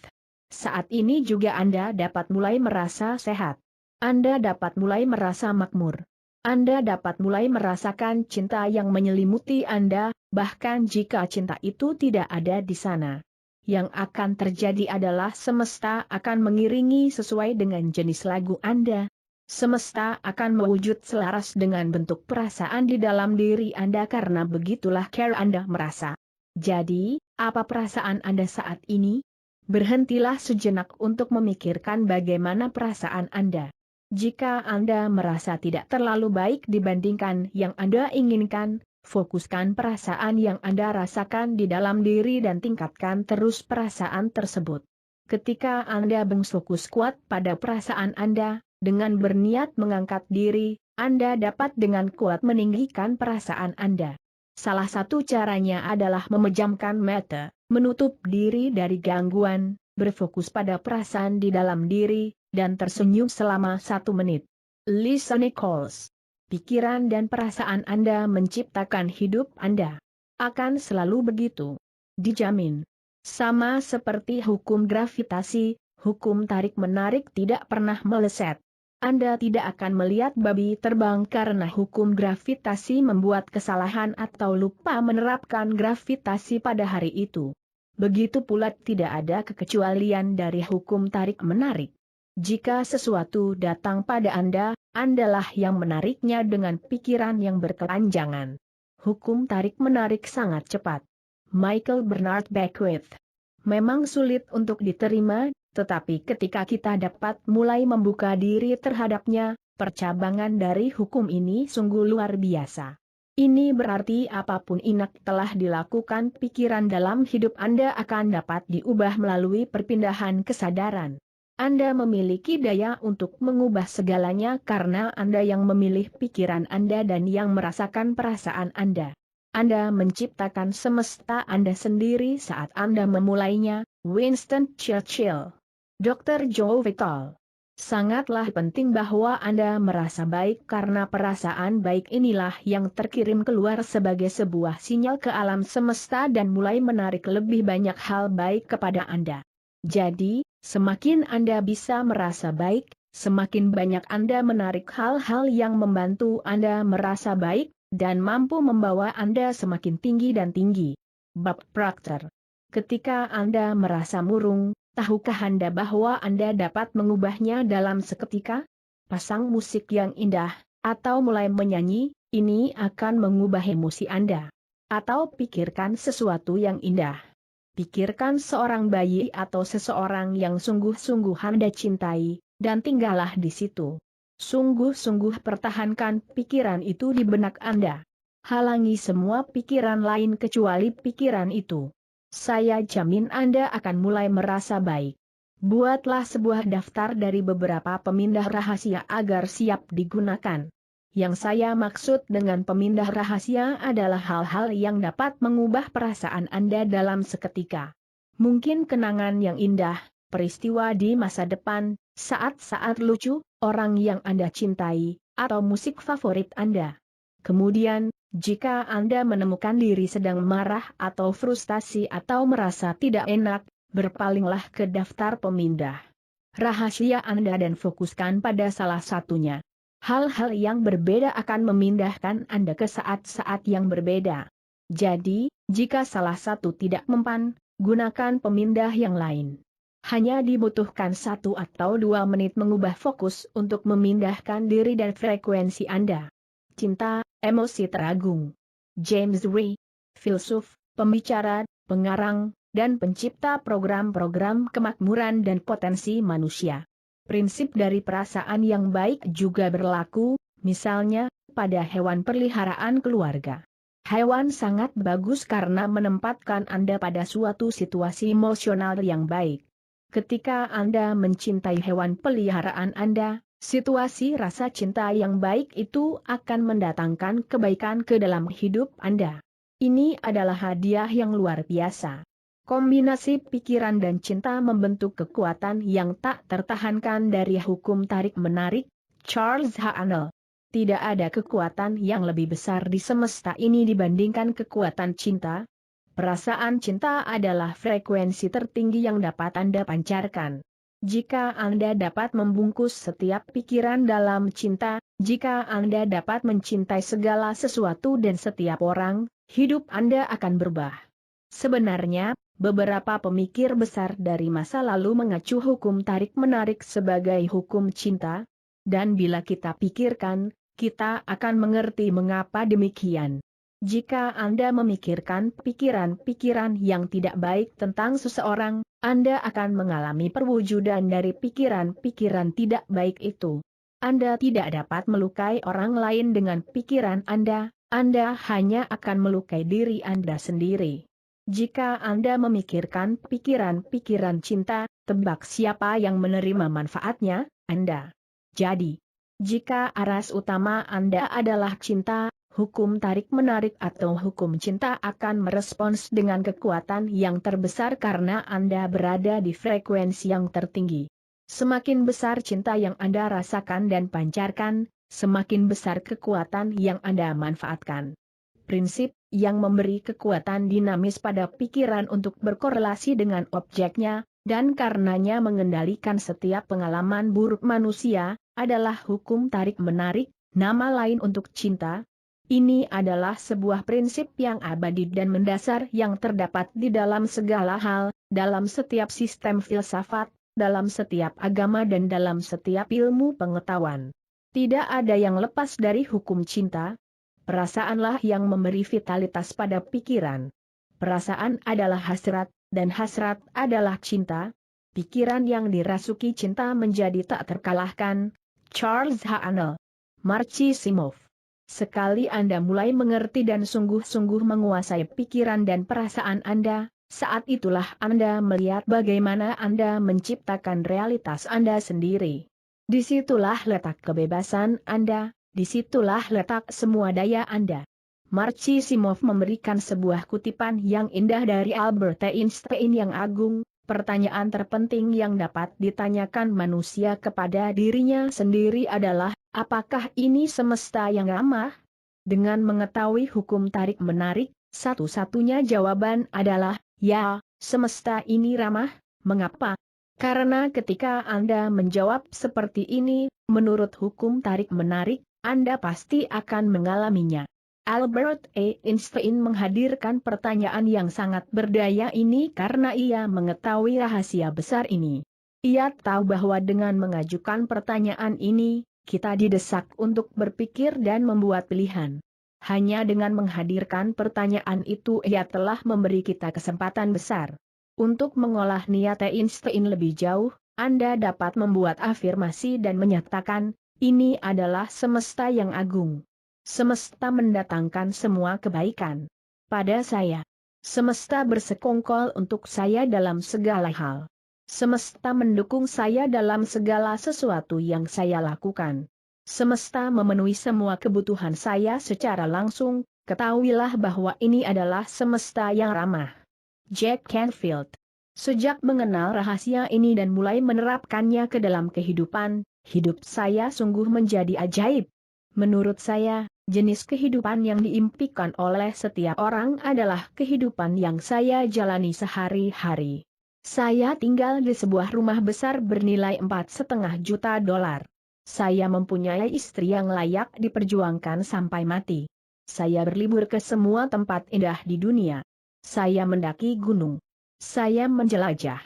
Saat ini juga Anda dapat mulai merasa sehat. Anda dapat mulai merasa makmur. Anda dapat mulai merasakan cinta yang menyelimuti Anda, bahkan jika cinta itu tidak ada di sana. Yang akan terjadi adalah semesta akan mengiringi sesuai dengan jenis lagu Anda. Semesta akan mewujud selaras dengan bentuk perasaan di dalam diri Anda karena begitulah cara Anda merasa. Jadi, apa perasaan Anda saat ini? Berhentilah sejenak untuk memikirkan bagaimana perasaan Anda. Jika Anda merasa tidak terlalu baik dibandingkan yang Anda inginkan, fokuskan perasaan yang Anda rasakan di dalam diri dan tingkatkan terus perasaan tersebut. Ketika Anda berfokus kuat pada perasaan Anda, dengan berniat mengangkat diri, Anda dapat dengan kuat meninggikan perasaan Anda. Salah satu caranya adalah memejamkan mata, menutup diri dari gangguan, berfokus pada perasaan di dalam diri, dan tersenyum selama 1 menit. Lisa Nichols. Pikiran dan perasaan Anda menciptakan hidup Anda. Akan selalu begitu. Dijamin. Sama seperti hukum gravitasi, hukum tarik-menarik tidak pernah meleset. Anda tidak akan melihat babi terbang karena hukum gravitasi membuat kesalahan atau lupa menerapkan gravitasi pada hari itu. Begitu pula tidak ada kekecualian dari hukum tarik-menarik. Jika sesuatu datang pada Anda, Andalah yang menariknya dengan pikiran yang berkepanjangan. Hukum tarik-menarik sangat cepat. Michael Bernard Beckwith. Memang sulit untuk diterima, tetapi ketika kita dapat mulai membuka diri terhadapnya, percabangan dari hukum ini sungguh luar biasa. Ini berarti apapun inak telah dilakukan pikiran dalam hidup Anda akan dapat diubah melalui perpindahan kesadaran. Anda memiliki daya untuk mengubah segalanya karena Anda yang memilih pikiran Anda dan yang merasakan perasaan Anda. Anda menciptakan semesta Anda sendiri saat Anda memulainya. Winston Churchill. Dr. Joe Vital. Sangatlah penting bahwa Anda merasa baik karena perasaan baik inilah yang terkirim keluar sebagai sebuah sinyal ke alam semesta dan mulai menarik lebih banyak hal baik kepada Anda. Jadi, semakin Anda bisa merasa baik, semakin banyak Anda menarik hal-hal yang membantu Anda merasa baik, dan mampu membawa Anda semakin tinggi dan tinggi. Bab Prakter. Ketika Anda merasa murung, tahukah Anda bahwa Anda dapat mengubahnya dalam seketika? Pasang musik yang indah, atau mulai menyanyi, ini akan mengubah emosi Anda. Atau pikirkan sesuatu yang indah. Pikirkan seorang bayi atau seseorang yang sungguh-sungguh Anda cintai, dan tinggallah di situ. Sungguh-sungguh pertahankan pikiran itu di benak Anda. Halangi semua pikiran lain kecuali pikiran itu. Saya jamin Anda akan mulai merasa baik. Buatlah sebuah daftar dari beberapa pemindah rahasia agar siap digunakan. Yang saya maksud dengan pemindah rahasia adalah hal-hal yang dapat mengubah perasaan Anda dalam seketika. Mungkin kenangan yang indah, peristiwa di masa depan, saat-saat lucu, orang yang Anda cintai, atau musik favorit Anda. Kemudian, jika Anda menemukan diri sedang marah atau frustasi atau merasa tidak enak, berpalinglah ke daftar pemindah rahasia Anda dan fokuskan pada salah satunya. Hal-hal yang berbeda akan memindahkan Anda ke saat-saat yang berbeda. Jadi, jika salah satu tidak mempan, gunakan pemindah yang lain. Hanya dibutuhkan 1 atau 2 menit mengubah fokus untuk memindahkan diri dan frekuensi Anda. Cinta, emosi teragung. James Ray, filsuf, pembicara, pengarang, dan pencipta program-program kemakmuran dan potensi manusia. Prinsip dari perasaan yang baik juga berlaku, misalnya, pada hewan peliharaan keluarga. Hewan sangat bagus karena menempatkan Anda pada suatu situasi emosional yang baik. Ketika Anda mencintai hewan peliharaan Anda, situasi rasa cinta yang baik itu akan mendatangkan kebaikan ke dalam hidup Anda. Ini adalah hadiah yang luar biasa. Kombinasi pikiran dan cinta membentuk kekuatan yang tak tertahankan dari hukum tarik-menarik, Charles H. Arnold. Tidak ada kekuatan yang lebih besar di semesta ini dibandingkan kekuatan cinta. Perasaan cinta adalah frekuensi tertinggi yang dapat Anda pancarkan. Jika Anda dapat membungkus setiap pikiran dalam cinta, jika Anda dapat mencintai segala sesuatu dan setiap orang, hidup Anda akan berubah. Sebenarnya, beberapa pemikir besar dari masa lalu mengacu hukum tarik-menarik sebagai hukum cinta, dan bila kita pikirkan, kita akan mengerti mengapa demikian. Jika Anda memikirkan pikiran-pikiran yang tidak baik tentang seseorang, Anda akan mengalami perwujudan dari pikiran-pikiran tidak baik itu. Anda tidak dapat melukai orang lain dengan pikiran Anda hanya akan melukai diri Anda sendiri. Jika Anda memikirkan pikiran-pikiran cinta, tebak siapa yang menerima manfaatnya, Anda. Jadi, jika aras utama Anda adalah cinta, hukum tarik-menarik atau hukum cinta akan merespons dengan kekuatan yang terbesar karena Anda berada di frekuensi yang tertinggi. Semakin besar cinta yang Anda rasakan dan pancarkan, semakin besar kekuatan yang Anda manfaatkan. Prinsip yang memberi kekuatan dinamis pada pikiran untuk berkorelasi dengan objeknya, dan karenanya mengendalikan setiap pengalaman buruk manusia, adalah hukum tarik-menarik, nama lain untuk cinta. Ini adalah sebuah prinsip yang abadi dan mendasar yang terdapat di dalam segala hal, dalam setiap sistem filsafat, dalam setiap agama dan dalam setiap ilmu pengetahuan. Tidak ada yang lepas dari hukum cinta. Perasaanlah yang memberi vitalitas pada pikiran. Perasaan adalah hasrat, dan hasrat adalah cinta. Pikiran yang dirasuki cinta menjadi tak terkalahkan. Charles H. Arnold. Marcisimov. Sekali Anda mulai mengerti dan sungguh-sungguh menguasai pikiran dan perasaan Anda, saat itulah Anda melihat bagaimana Anda menciptakan realitas Anda sendiri. Disitulah letak kebebasan Anda. Disitulah letak semua daya Anda. Marcisimov memberikan sebuah kutipan yang indah dari Albert Einstein yang agung, pertanyaan terpenting yang dapat ditanyakan manusia kepada dirinya sendiri adalah, apakah ini semesta yang ramah? Dengan mengetahui hukum tarik-menarik, satu-satunya jawaban adalah, ya, semesta ini ramah. Mengapa? Karena ketika Anda menjawab seperti ini, menurut hukum tarik-menarik, Anda pasti akan mengalaminya. Albert Einstein menghadirkan pertanyaan yang sangat berdaya ini karena ia mengetahui rahasia besar ini. Ia tahu bahwa dengan mengajukan pertanyaan ini, kita didesak untuk berpikir dan membuat pilihan. Hanya dengan menghadirkan pertanyaan itu ia telah memberi kita kesempatan besar. Untuk mengolah niat Einstein lebih jauh, Anda dapat membuat afirmasi dan menyatakan, ini adalah semesta yang agung. Semesta mendatangkan semua kebaikan pada saya. Semesta bersekongkol untuk saya dalam segala hal. Semesta mendukung saya dalam segala sesuatu yang saya lakukan. Semesta memenuhi semua kebutuhan saya secara langsung, ketahuilah bahwa ini adalah semesta yang ramah. Jack Canfield. Sejak mengenal rahasia ini dan mulai menerapkannya ke dalam kehidupan, hidup saya sungguh menjadi ajaib. Menurut saya, jenis kehidupan yang diimpikan oleh setiap orang adalah kehidupan yang saya jalani sehari-hari. Saya tinggal di sebuah rumah besar bernilai $4,5 juta. Saya mempunyai istri yang layak diperjuangkan sampai mati. Saya berlibur ke semua tempat indah di dunia. Saya mendaki gunung. Saya menjelajah.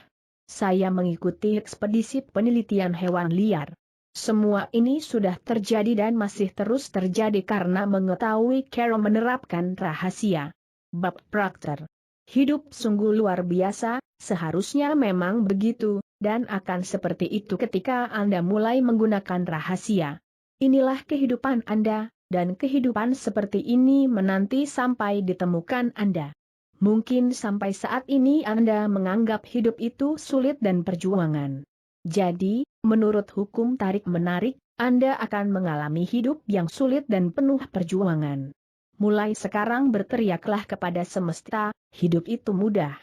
Saya mengikuti ekspedisi penelitian hewan liar. Semua ini sudah terjadi dan masih terus terjadi karena mengetahui cara menerapkan rahasia. Bob Proctor. Hidup sungguh luar biasa, seharusnya memang begitu, dan akan seperti itu ketika Anda mulai menggunakan rahasia. Inilah kehidupan Anda, dan kehidupan seperti ini menanti sampai ditemukan Anda. Mungkin sampai saat ini Anda menganggap hidup itu sulit dan perjuangan. Jadi, menurut hukum tarik-menarik, Anda akan mengalami hidup yang sulit dan penuh perjuangan. Mulai sekarang berteriaklah kepada semesta, hidup itu mudah.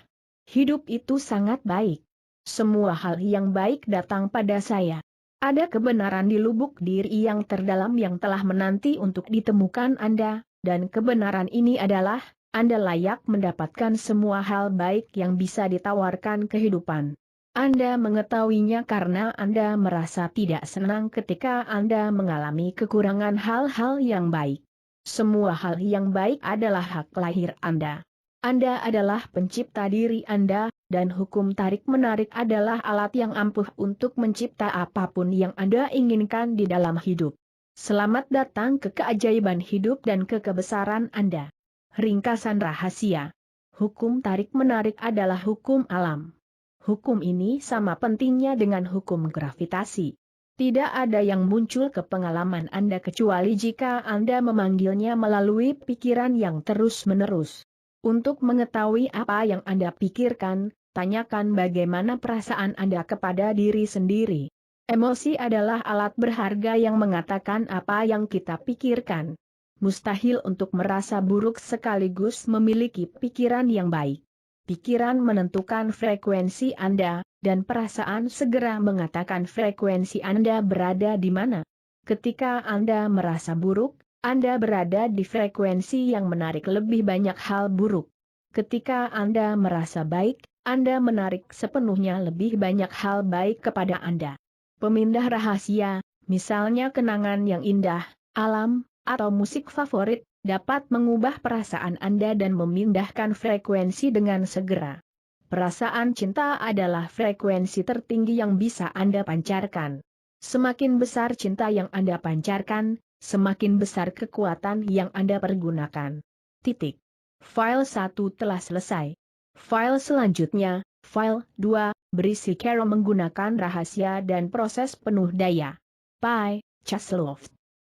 Hidup itu sangat baik. Semua hal yang baik datang pada saya. Ada kebenaran di lubuk diri yang terdalam yang telah menanti untuk ditemukan Anda, dan kebenaran ini adalah, Anda layak mendapatkan semua hal baik yang bisa ditawarkan kehidupan. Anda mengetahuinya karena Anda merasa tidak senang ketika Anda mengalami kekurangan hal-hal yang baik. Semua hal yang baik adalah hak lahir Anda. Anda adalah pencipta diri Anda, dan hukum tarik-menarik adalah alat yang ampuh untuk mencipta apapun yang Anda inginkan di dalam hidup. Selamat datang ke keajaiban hidup dan ke kebesaran Anda. Ringkasan rahasia. Hukum tarik-menarik adalah hukum alam. Hukum ini sama pentingnya dengan hukum gravitasi. Tidak ada yang muncul ke pengalaman Anda kecuali jika Anda memanggilnya melalui pikiran yang terus-menerus. Untuk mengetahui apa yang Anda pikirkan, tanyakan bagaimana perasaan Anda kepada diri sendiri. Emosi adalah alat berharga yang mengatakan apa yang kita pikirkan. Mustahil untuk merasa buruk sekaligus memiliki pikiran yang baik. Pikiran menentukan frekuensi Anda, dan perasaan segera mengatakan frekuensi Anda berada di mana. Ketika Anda merasa buruk, Anda berada di frekuensi yang menarik lebih banyak hal buruk. Ketika Anda merasa baik, Anda menarik sepenuhnya lebih banyak hal baik kepada Anda. Pemindah rahasia, misalnya kenangan yang indah, alam, atau musik favorit, dapat mengubah perasaan Anda dan memindahkan frekuensi dengan segera. Perasaan cinta adalah frekuensi tertinggi yang bisa Anda pancarkan. Semakin besar cinta yang Anda pancarkan, semakin besar kekuatan yang Anda pergunakan. Titik. File 1 telah selesai. File selanjutnya, file 2, berisi cara menggunakan rahasia dan proses penuh daya. By Chasloft.